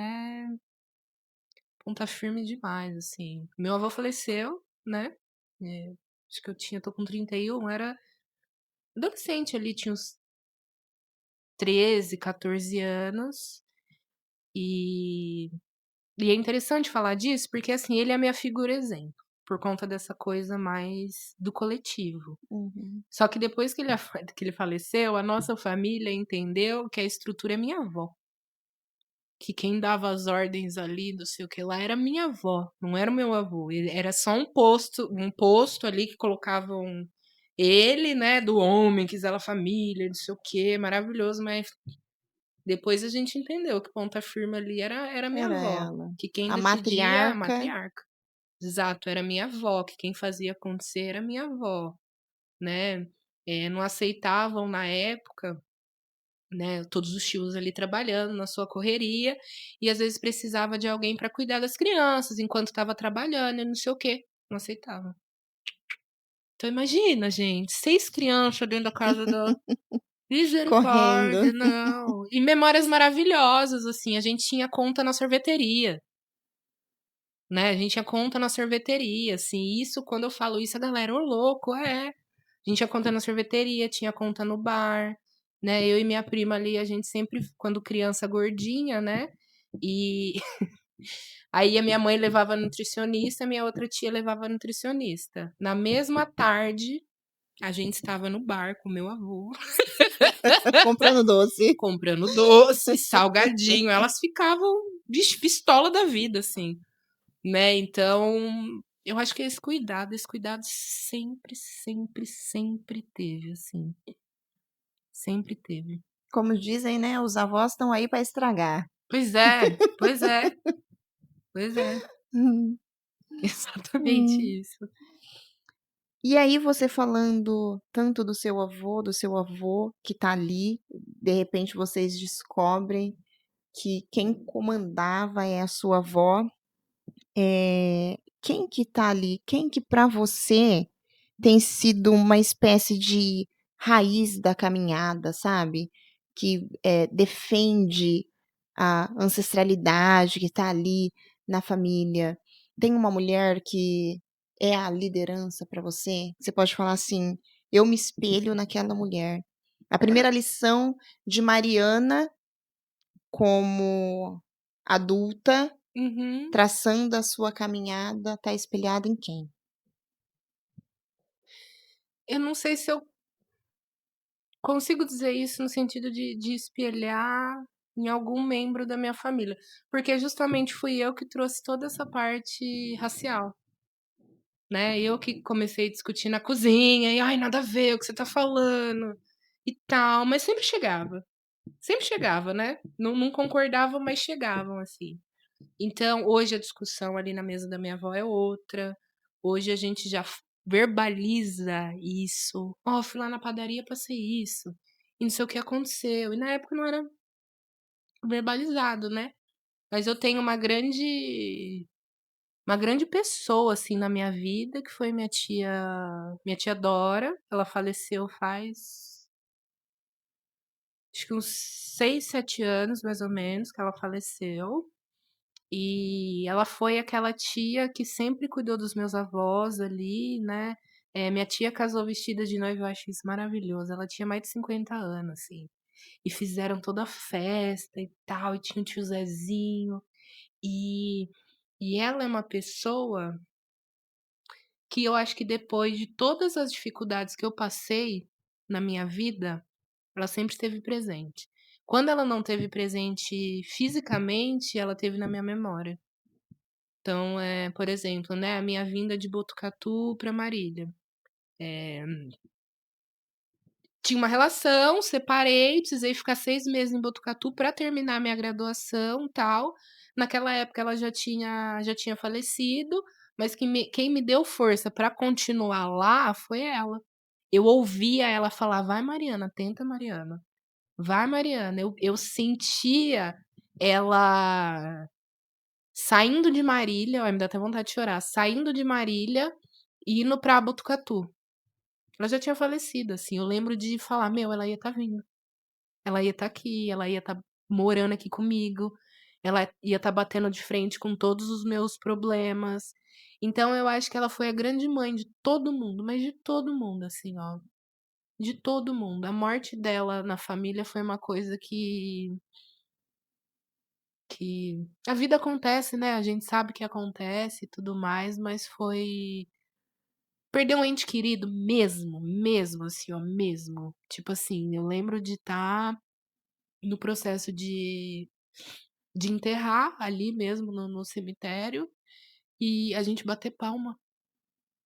ponta firme demais, assim. Meu avô faleceu, né, acho que tô com 31, era adolescente ali, tinha uns 13, 14 anos. E é interessante falar disso, porque, assim, ele é a minha figura exemplo, por conta dessa coisa mais do coletivo. Uhum. Só que depois que ele faleceu, a nossa família entendeu que a estrutura é minha avó. Que quem dava as ordens ali, não sei o que lá, era minha avó, não era o meu avô. Ele era só um posto ali que colocavam ele, né, do homem, quis ela família, não sei o que, maravilhoso, mas depois a gente entendeu que ponta firme ali era minha Era avó, ela. que quem A decidia, a matriarca. matriarca. Exato, era minha avó, que quem fazia acontecer era minha avó, né? Não aceitavam na época, né, todos os tios ali trabalhando na sua correria, e às vezes precisava de alguém para cuidar das crianças enquanto estava trabalhando e não sei o quê, não aceitava. Então imagina, gente, 6 crianças dentro da casa da Correndo. misericórdia, não. E memórias maravilhosas, assim, a gente tinha conta na sorveteria, né? A gente tinha conta na sorveteria, assim. Isso, quando eu falo isso, a galera, ô louco, é. A gente tinha conta na sorveteria, tinha conta no bar, né? Eu e minha prima ali, a gente sempre, quando criança gordinha, né? E aí a minha mãe levava nutricionista, a minha outra tia levava nutricionista. Na mesma tarde, a gente estava no bar com meu avô, Comprando doce. comprando doce, salgadinho. Elas ficavam pistola da vida, assim. Né, então, eu acho que esse cuidado sempre, sempre, sempre teve, assim, sempre teve. Como dizem, né, os avós estão aí para estragar. Pois é, pois é, pois é, Hum, exatamente hum. isso. E aí você falando tanto do seu avô que tá ali, de repente vocês descobrem que quem comandava é a sua avó. Quem que tá ali? Quem que para você tem sido uma espécie de raiz da caminhada, sabe? Que, defende a ancestralidade, que tá ali na família. Tem uma mulher que é a liderança para você? Você pode falar assim: "Eu me espelho naquela mulher". A primeira lição de Mariana como adulta, Uhum. traçando a sua caminhada, tá espelhada em quem? Eu não sei se eu consigo dizer isso no sentido de espelhar em algum membro da minha família, porque justamente fui eu que trouxe toda essa parte racial, né, eu que comecei a discutir na cozinha e: "Ai, nada a ver o que você tá falando", e tal, mas sempre chegava, né, não concordavam, mas chegavam, assim. Então, hoje a discussão ali na mesa da minha avó é outra, hoje a gente já verbaliza isso: "Ó, fui lá na padaria, passei isso, e não sei o que aconteceu", e na época não era verbalizado, né. Mas eu tenho uma grande pessoa, assim, na minha vida, que foi minha tia Dora. Ela faleceu faz acho que uns 6, 7 anos, mais ou menos, que ela faleceu. E ela foi aquela tia que sempre cuidou dos meus avós ali, né. Minha tia casou vestida de noiva, eu acho isso maravilhoso. Ela tinha mais de 50 anos, assim, e fizeram toda a festa e tal, e tinha o tio Zezinho. E ela é uma pessoa que eu acho que depois de todas as dificuldades que eu passei na minha vida, ela sempre esteve presente. Quando ela não esteve presente fisicamente, ela esteve na minha memória. Então, por exemplo, né, a minha vinda de Botucatu para Marília. Eh, Tinha uma relação, separei, precisei ficar 6 meses em Botucatu para terminar minha graduação, tal. Naquela época ela já tinha falecido, mas quem me deu força para continuar lá foi ela. Eu ouvia ela falar: "Vai Mariana, tenta Mariana, vai Mariana". Eu sentia ela saindo de Marília, olha, me dá até vontade de chorar, saindo de Marília e indo pra Botucatu. Ela já tinha falecido, assim, eu lembro de falar: "Meu, ela ia estar vindo, ela ia estar aqui, ela ia estar morando aqui comigo, ela ia estar batendo de frente com todos os meus problemas". Então eu acho que ela foi a grande mãe de todo mundo, mas de todo mundo, assim, ó. de todo mundo. A morte dela na família foi uma coisa que a vida acontece, né, a gente sabe que acontece e tudo mais, mas foi perder um ente querido mesmo, mesmo, assim, ó, mesmo. Tipo assim, eu lembro de estar no processo de enterrar ali mesmo no cemitério e a gente bater palma.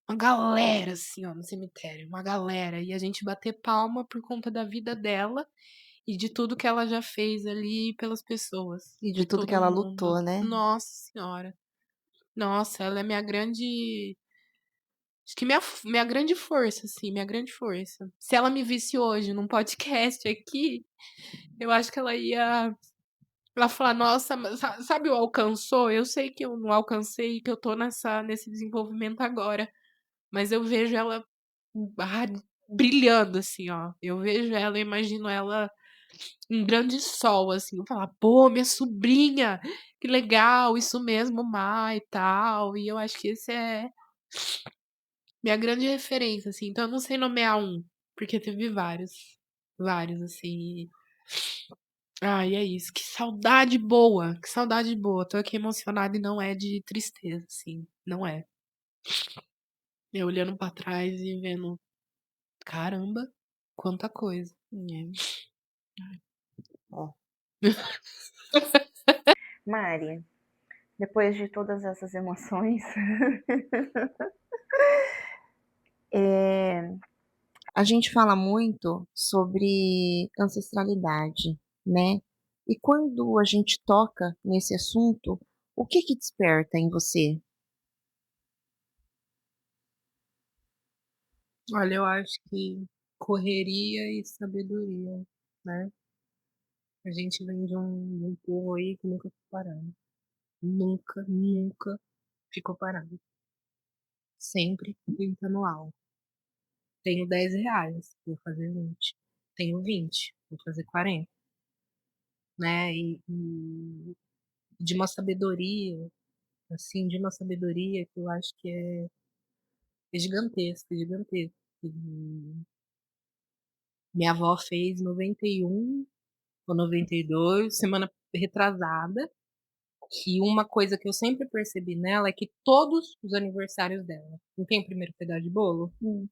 Uma galera, assim, ó, no cemitério, uma galera. E a gente bater palma por conta da vida dela e de tudo que ela já fez ali pelas pessoas, E de por tudo que todo ela mundo. lutou, né. Nossa senhora. Nossa, ela é minha grande. Acho que minha grande força, assim, minha grande força. Se ela me visse hoje num podcast aqui, eu acho que ela ia. Ela falar, nossa, mas sabe o alcançou? Eu sei que eu não alcancei, que eu tô nesse desenvolvimento agora. Mas eu vejo ela ah, brilhando, assim, ó. Eu vejo ela, eu imagino ela um grande sol, assim. Eu falar, pô, minha sobrinha, que legal, isso mesmo, Má e tal. E eu acho que esse é minha grande referência, assim. Então eu não sei nomear um, porque teve vários. Vários, assim. Ai, é isso. Que saudade boa. Que saudade boa. Tô aqui emocionada e não é de tristeza, assim. Não é. Eu olhando pra trás e vendo, caramba, quanta coisa. Ó. Mari, depois de todas essas emoções, A gente fala muito sobre ancestralidade, né. E quando a gente toca nesse assunto, o que que desperta em você? Olha, eu acho que correria e sabedoria, né? A gente vem de um povo aí que nunca ficou parado. Nunca, nunca ficou parado. Sempre tentando algo. Tenho R$ 10, vou fazer 20. Tenho 20, vou fazer 40, né? E de uma sabedoria, assim, de uma sabedoria que eu acho que é gigantesca, gigantesca. E minha avó fez 91 ou 92, semana retrasada. E uma coisa que eu sempre percebi nela é que todos os aniversários dela, não tem o primeiro pedaço de bolo? Hum.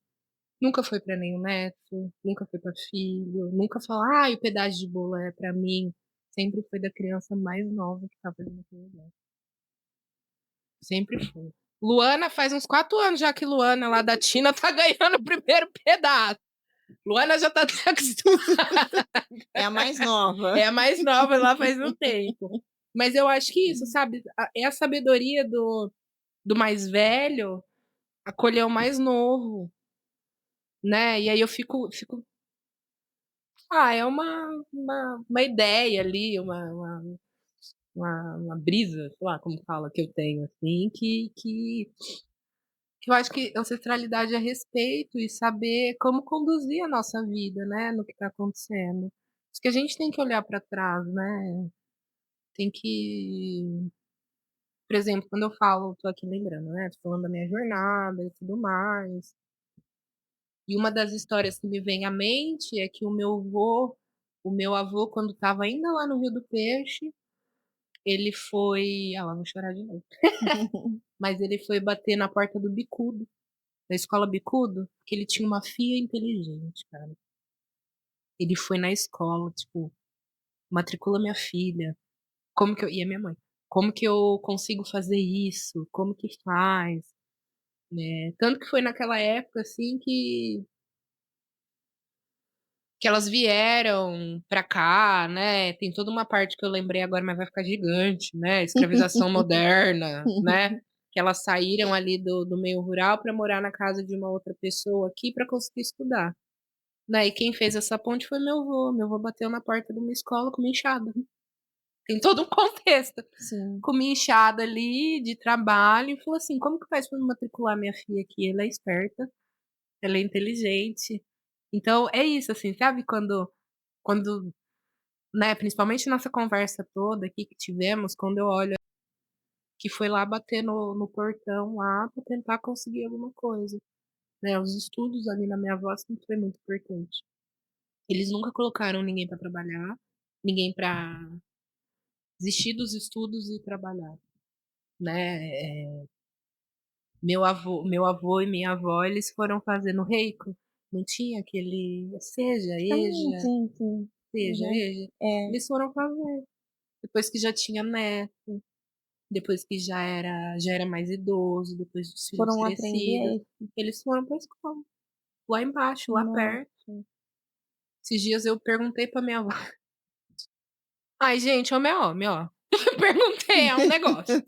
Nunca foi pra nenhum neto, nunca foi pra filho, nunca falou, ah, o pedaço de bolo é pra mim. Sempre foi da criança mais nova que tava fazendo aquele negócio. Sempre foi. Luana faz uns 4 anos já que Luana lá da Tina tá ganhando o primeiro pedaço. Luana já tá até acostumada. É a mais nova. É a mais nova lá faz um tempo. Mas eu acho que isso, sabe? É a sabedoria do mais velho acolher o mais novo, né? E aí eu fico é uma ideia ali, uma brisa, sei lá como fala, que eu tenho, assim, que eu acho que ancestralidade é respeito e saber como conduzir a nossa vida, né, no que tá acontecendo. Acho que a gente tem que olhar para trás, né? Tem que, por exemplo, quando eu falo, tô aqui lembrando, né? Tô falando da minha jornada e tudo mais. E uma das histórias que me vem à mente é que o meu avô, quando estava ainda lá no Rio do Peixe, ele foi. Ah, lá, vou chorar de novo. Mas ele foi bater na porta do Bicudo, da escola Bicudo, porque ele tinha uma filha inteligente, cara. Ele foi na escola, tipo, matricula minha filha. Como que eu. E a minha mãe. Como que eu consigo fazer isso? Como que faz? Né? Tanto que foi naquela época, assim, que elas vieram pra cá, né? Tem toda uma parte que eu lembrei agora, mas vai ficar gigante, né? Escravização moderna, né? Que elas saíram ali do meio rural para morar na casa de uma outra pessoa aqui para conseguir estudar. Né? E quem fez essa ponte foi meu avô. Meu avô bateu na porta de uma escola com uma enxada. Tem todo um contexto. Sim. Com uma enxada ali de trabalho e falou assim: como que faz para matricular minha filha aqui? Ela é esperta, ela é inteligente. Então é isso, assim, sabe? Quando né, principalmente nessa conversa toda aqui que tivemos, quando eu olho que foi lá bater no portão lá pra tentar conseguir alguma coisa. né, os estudos ali na minha avó sempre foi muito importante. Eles nunca colocaram ninguém pra trabalhar, ninguém pra desistir dos estudos e trabalhar, né. Meu avô e minha avó, eles foram fazendo reiko, não tinha aquele seja, Sim, eja, sim, sim. seja, Uhum. eja. É, Eles foram fazer, depois que já tinha neto, depois que já era mais idoso, depois dos filhos foram crescidos, aprender. eles foram pra escola, lá embaixo, lá perto. Nossa. Esses dias eu perguntei pra minha avó. Ai, gente, homem é homem, ó. Perguntei, é um negócio.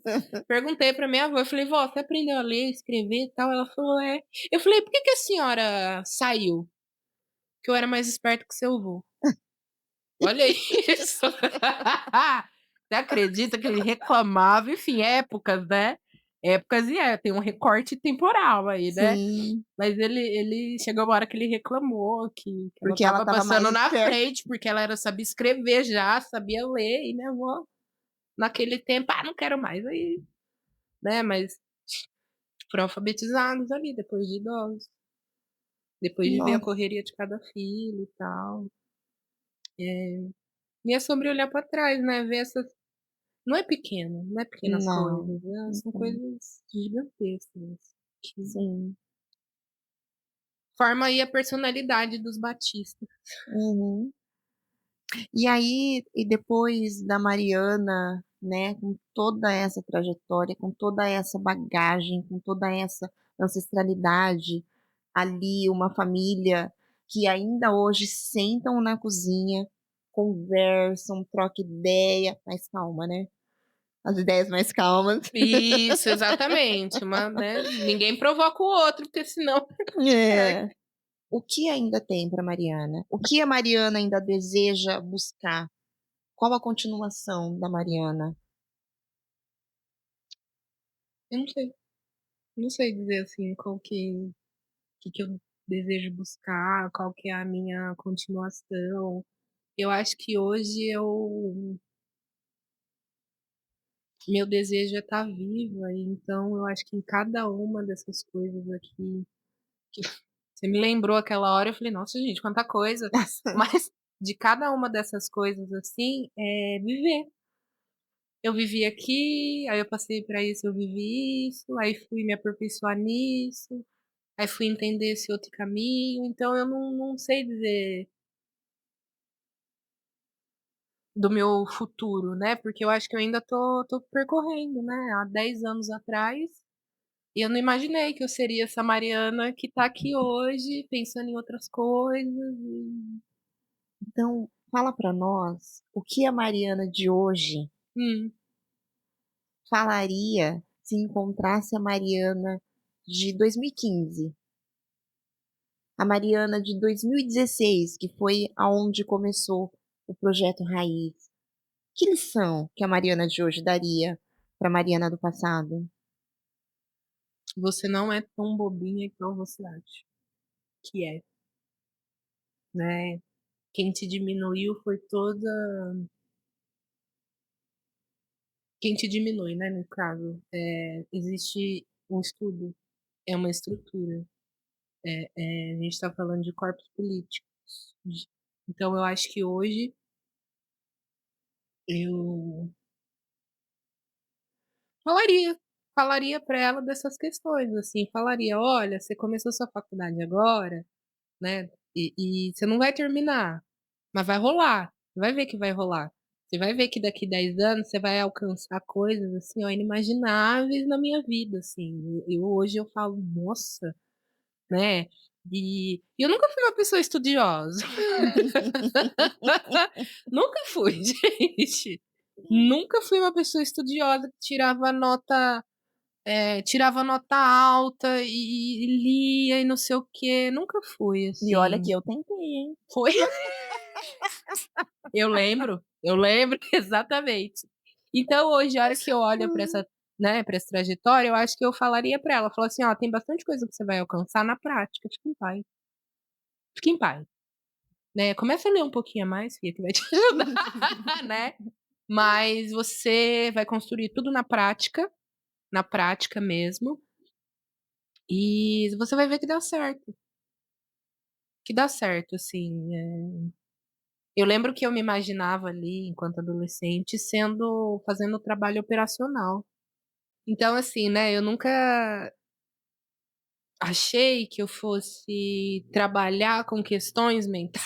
Perguntei pra minha avó, eu falei: "Vó, você aprendeu a ler, escrever e tal?" Ela falou: "É". Eu falei: "Por que que a senhora saiu?" "Que eu era mais esperta que seu vô". Olha isso. Você acredita que ele reclamava? Enfim, épocas, né. Épocas e tem um recorte temporal aí, né. Sim, Mas ele chegou uma hora que ele reclamou que ela porque ela estava estava mais passando na esperta. frente, porque ela sabia escrever já, sabia ler, e minha avó, naquele tempo: "Ah, não quero mais", aí, né, mas foram alfabetizados ali, depois de idosos, depois de ver a Nossa, correria de cada filho e tal. E é sobre olhar pra trás, né, ver essas não é pequeno, não é pequenas não. coisas, né, são Mm-mm. coisas gigantescas, que Sim. forma aí a personalidade dos Batista. Uhum. E aí, e depois da Mariana, né, com toda essa trajetória, com toda essa bagagem, com toda essa ancestralidade, ali uma família que ainda hoje sentam na cozinha, conversam, trocam ideia, mais calma, né? As ideias mais calmas. Isso, exatamente, né, ninguém provoca o outro, porque senão é. É. O que ainda tem para Mariana? O que a Mariana ainda deseja buscar? Qual a continuação da Mariana? Eu não sei dizer, assim, qual que eu desejo buscar, qual que é a minha continuação. Eu acho que hoje meu desejo é estar viva, e então eu acho que em cada uma dessas coisas aqui que você me lembrou aquela hora, eu falei: "Nossa, gente, quanta coisa", mas de cada uma dessas coisas, assim, viver. Eu vivi aqui, aí eu passei pra isso, eu vivi isso, aí fui me aperfeiçoar nisso, aí fui entender esse outro caminho, então eu não sei dizer do meu futuro, né, porque eu acho que eu ainda tô percorrendo, né. Há 10 anos atrás, e eu não imaginei que eu seria essa Mariana que tá aqui hoje pensando em outras coisas e Então, fala para nós o que a Mariana de hoje hum. falaria se encontrasse a Mariana de 2015, a Mariana de 2016, que foi aonde começou o projeto Raiz. Que lição que a Mariana de hoje daria para a Mariana do passado? Você não é tão bobinha igual você acha que é, né. Quem te diminuiu foi toda quem te diminui, né, no caso, existe um estudo, é uma estrutura, a gente tá falando de corpos políticos, de então eu acho que hoje eu falaria, falaria pra ela dessas questões, assim, falaria: "Olha, você começou sua faculdade agora, né, e você não vai terminar, mas vai rolar, você vai ver que vai rolar. Você vai ver que daqui 10 anos você vai alcançar coisas, assim, ó, inimagináveis na minha vida, assim". Eu hoje eu falo: "Nossa", né, e eu nunca fui uma pessoa estudiosa. Nunca fui, gente. Nunca fui uma pessoa estudiosa que tirava nota alta e lia e não sei o quê, nunca fui, E olha que assim. eu tentei, hein. Foi eu lembro exatamente. Então hoje, a hora que eu olho pra Hum. essa, né, pra essa trajetória, eu acho que eu falaria pra ela, falar assim: "Ó, tem bastante coisa que você vai alcançar na prática, fica em paz, né, começa a ler um pouquinho a mais, filha, que vai te ajudar, né, mas você vai construir tudo na prática mesmo, E você vai ver que dá certo. Que dá certo, assim. Eu lembro que eu me imaginava ali, enquanto adolescente, fazendo trabalho operacional. Então, assim, né, eu nunca achei que eu fosse trabalhar com questões mentais,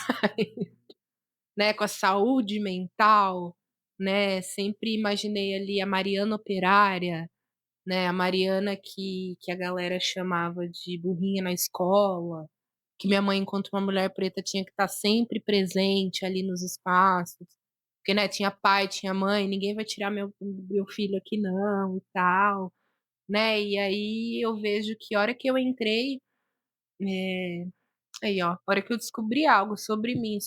né, com a saúde mental, né, sempre imaginei ali a Mariana operária, né, a Mariana que a galera chamava de burrinha na escola, que minha mãe, enquanto uma mulher preta, tinha que estar sempre presente ali nos espaços, porque, né, tinha pai, tinha mãe, ninguém vai tirar meu filho aqui não e tal, né, e aí eu vejo que a hora que eu entrei, eh, aí ó, a hora que eu descobri algo sobre minha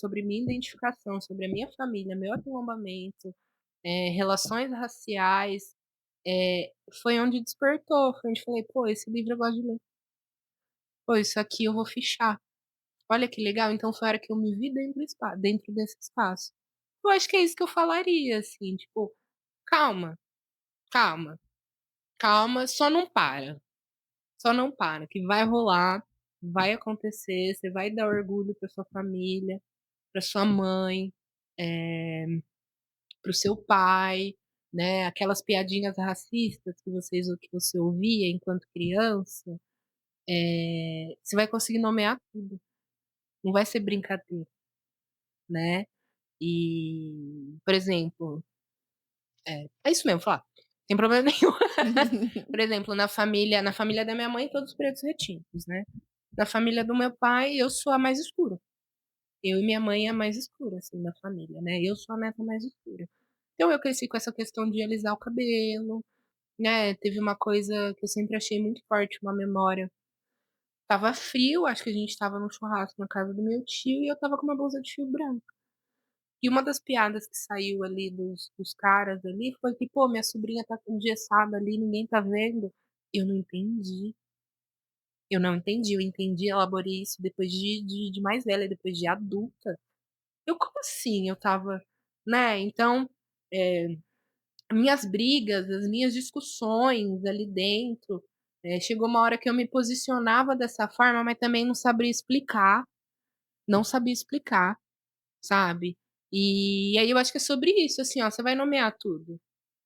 identificação, sobre a minha família, meu aquilombamento, relações raciais, foi onde despertou, foi onde falei: "Pô, esse livro eu gosto de ler. Pô, isso aqui eu vou fichar. Olha que legal", então foi a hora que eu me vi dentro desse espaço. Eu acho que é isso que eu falaria, assim, tipo: "Calma, calma, calma, só não para, que vai rolar, vai acontecer, você vai dar orgulho pra sua família, pra sua mãe, eh, para o seu pai, né, aquelas piadinhas racistas que você ouvia enquanto criança, você vai conseguir nomear tudo, não vai ser brincadeira, né. E, por exemplo, é isso mesmo, falar, não tem problema nenhum. Por exemplo, na família da minha mãe, todos pretos retintos, né. Na família do meu pai, eu sou a mais escura. Eu e minha mãe é a mais escura, assim, da família, né, eu sou a neta mais escura. Então eu cresci com essa questão de alisar o cabelo, né, teve uma coisa que eu sempre achei muito forte, uma memória. Estava frio, acho que a gente estava num churrasco na casa do meu tio e eu estava com uma blusa de fio branco. E uma das piadas que saiu ali dos caras ali foi que: "Pô, minha sobrinha tá engessada ali, ninguém tá vendo". Eu não entendi, eu não entendi, eu entendi, elaborei isso depois de mais velha, depois de adulta. Eu: "Como assim eu estava", né, então, eh minhas brigas, as minhas discussões ali dentro, chegou uma hora que eu me posicionava dessa forma, mas também não sabia explicar, não sabia explicar, sabe. E aí eu acho que é sobre isso, assim, ó, você vai nomear tudo,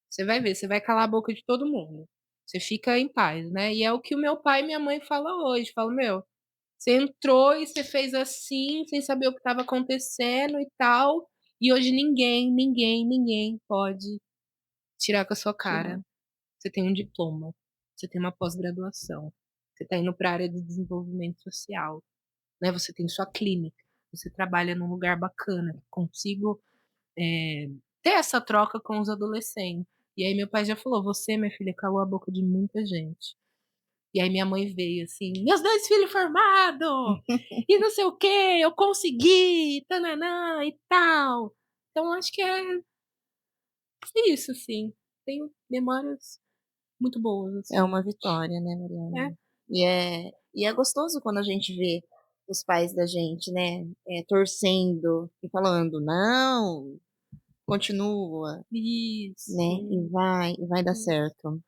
você vai ver, você vai calar a boca de todo mundo, você fica em paz, né. E é o que o meu pai e minha mãe falam hoje, falam: "Meu, você entrou e você fez assim, sem saber o que estava acontecendo e tal, e hoje ninguém, ninguém, ninguém pode tirar com a sua Tirar. cara. Você tem um diploma, você tem uma pós-graduação, você está indo para a área de desenvolvimento social, né, você tem sua clínica, você trabalha num lugar bacana, consigo, ter essa troca com os adolescentes". E aí meu pai já falou: "Você, minha filha, calou a boca de muita gente". E aí minha mãe veio assim: "Meus 2 filhos formado, e não sei o quê, eu consegui, tã-nã-nã e tal". Então acho que é isso, assim, tenho memórias muito boas, É assim. uma vitória, né, É. Mariana. E é gostoso quando a gente vê os pais da gente, né, torcendo e falando: "Não, continua", né, Isso. e vai dar Hum. certo.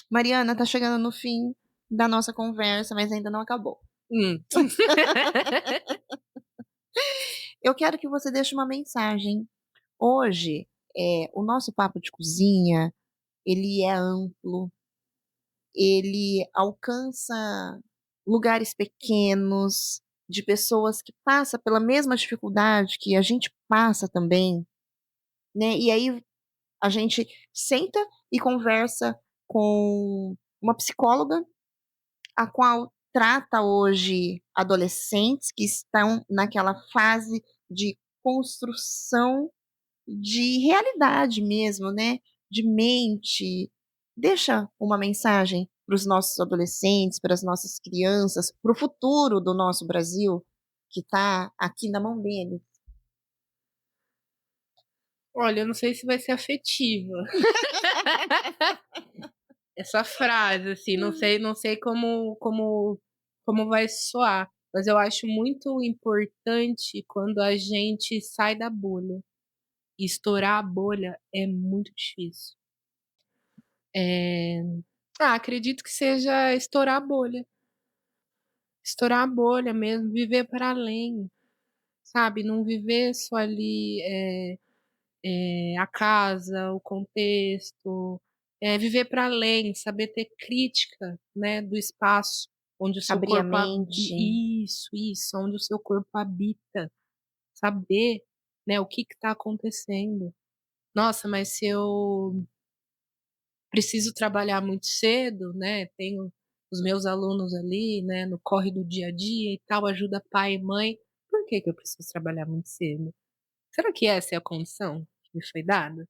Mariana, tá chegando no fim da nossa conversa, mas ainda não acabou. Hum. Eu quero que você deixe uma mensagem. Hoje, o nosso papo de cozinha, ele é amplo, ele alcança lugares pequenos, de pessoas que passam pela mesma dificuldade que a gente passa também, né, e aí a gente senta e conversa com uma psicóloga, a qual trata hoje adolescentes que estão naquela fase de construção de realidade mesmo, né, de mente. Deixa uma mensagem para os nossos adolescentes, para as nossas crianças, para o futuro do nosso Brasil, que está aqui na mão deles. Olha, eu não sei se vai ser afetiva essa frase, assim, não sei como vai soar, mas eu acho muito importante quando a gente sai da bolha. E estourar a bolha é muito difícil. Eh, acredito que seja estourar a bolha, estourar a bolha mesmo, viver para além, sabe? Não viver só ali a casa, o contexto, viver para além, saber ter crítica, né, do espaço onde o seu Abrir a corpo mente. isso, onde o seu corpo habita, saber, né, o que está acontecendo. Nossa, mas se eu preciso trabalhar muito cedo, né, tenho os meus alunos ali, né, no corre do dia a dia e tal, ajuda pai e mãe, por que eu preciso trabalhar muito cedo? Será que essa é a condição que me foi dada? O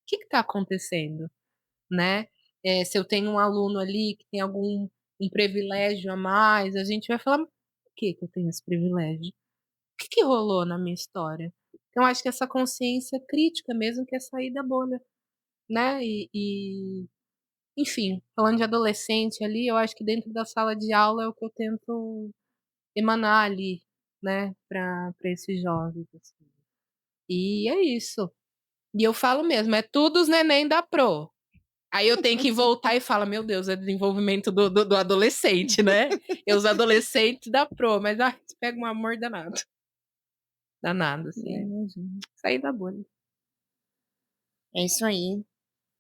que está acontecendo, né? Se eu tenho um aluno ali que tem algum um privilégio a mais, a gente vai falar: "Por que eu tenho esse privilégio? O que rolou na minha história?". Então acho que essa consciência crítica mesmo que é sair da bolha, né, enfim, falando de adolescente ali, eu acho que dentro da sala de aula é o que eu tento emanar ali, né, pra esses jovens, assim. E é isso. E eu falo mesmo, é tudo os neném da Pro. Aí eu tenho que voltar e falar, meu Deus, é desenvolvimento do adolescente, né? É os adolescentes da Pro, mas você pega um amor danado. Danado, assim. Sair da bolha. É isso aí.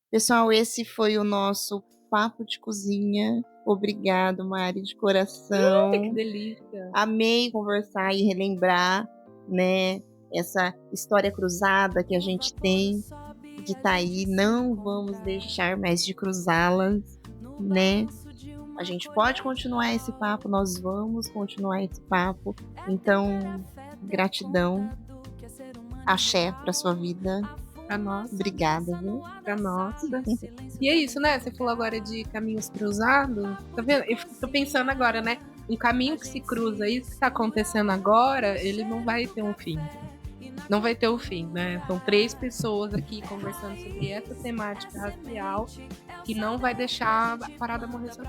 Pessoal, esse foi o nosso Papo de Cozinha. Obrigado, Mari, de coração. Que delícia. Amei conversar e relembrar, né, essa história cruzada que a gente tem, que tá aí. Não vamos deixar mais de cruzá-las, né? A gente pode continuar esse papo, nós vamos continuar esse papo. Então, gratidão. Axé pra sua vida. Pra nós. Obrigada, viu? Pra nós. E é isso, né? Você falou agora de caminhos cruzados. Tá vendo? Eu tô pensando agora, né? Um caminho que se cruza, isso que tá acontecendo agora, ele não vai ter um fim. Não vai ter o fim, né? São 3 pessoas aqui conversando sobre essa temática racial que não vai deixar a parada morrer só.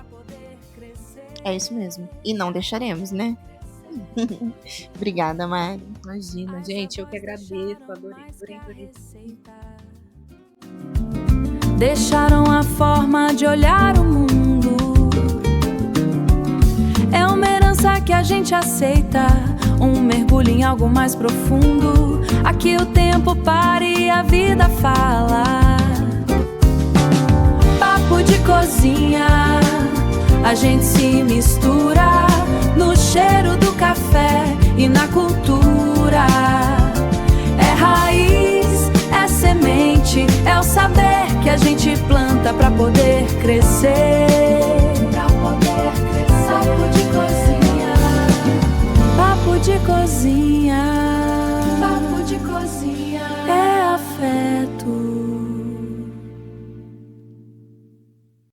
É isso mesmo. E não deixaremos, né? Obrigada, Mari. Imagina, gente, eu que agradeço, adorei. Deixaram a forma de olhar o mundo. É uma herança que a gente aceita, um mergulho em algo mais profundo. Aqui o tempo para e a vida fala. Papo de cozinha, a gente se mistura no cheiro do café e na cultura. É raiz, é semente, é o saber que a gente planta pra poder crescer. Papo de cozinha, papo de cozinha, papo de cozinha, é afeto.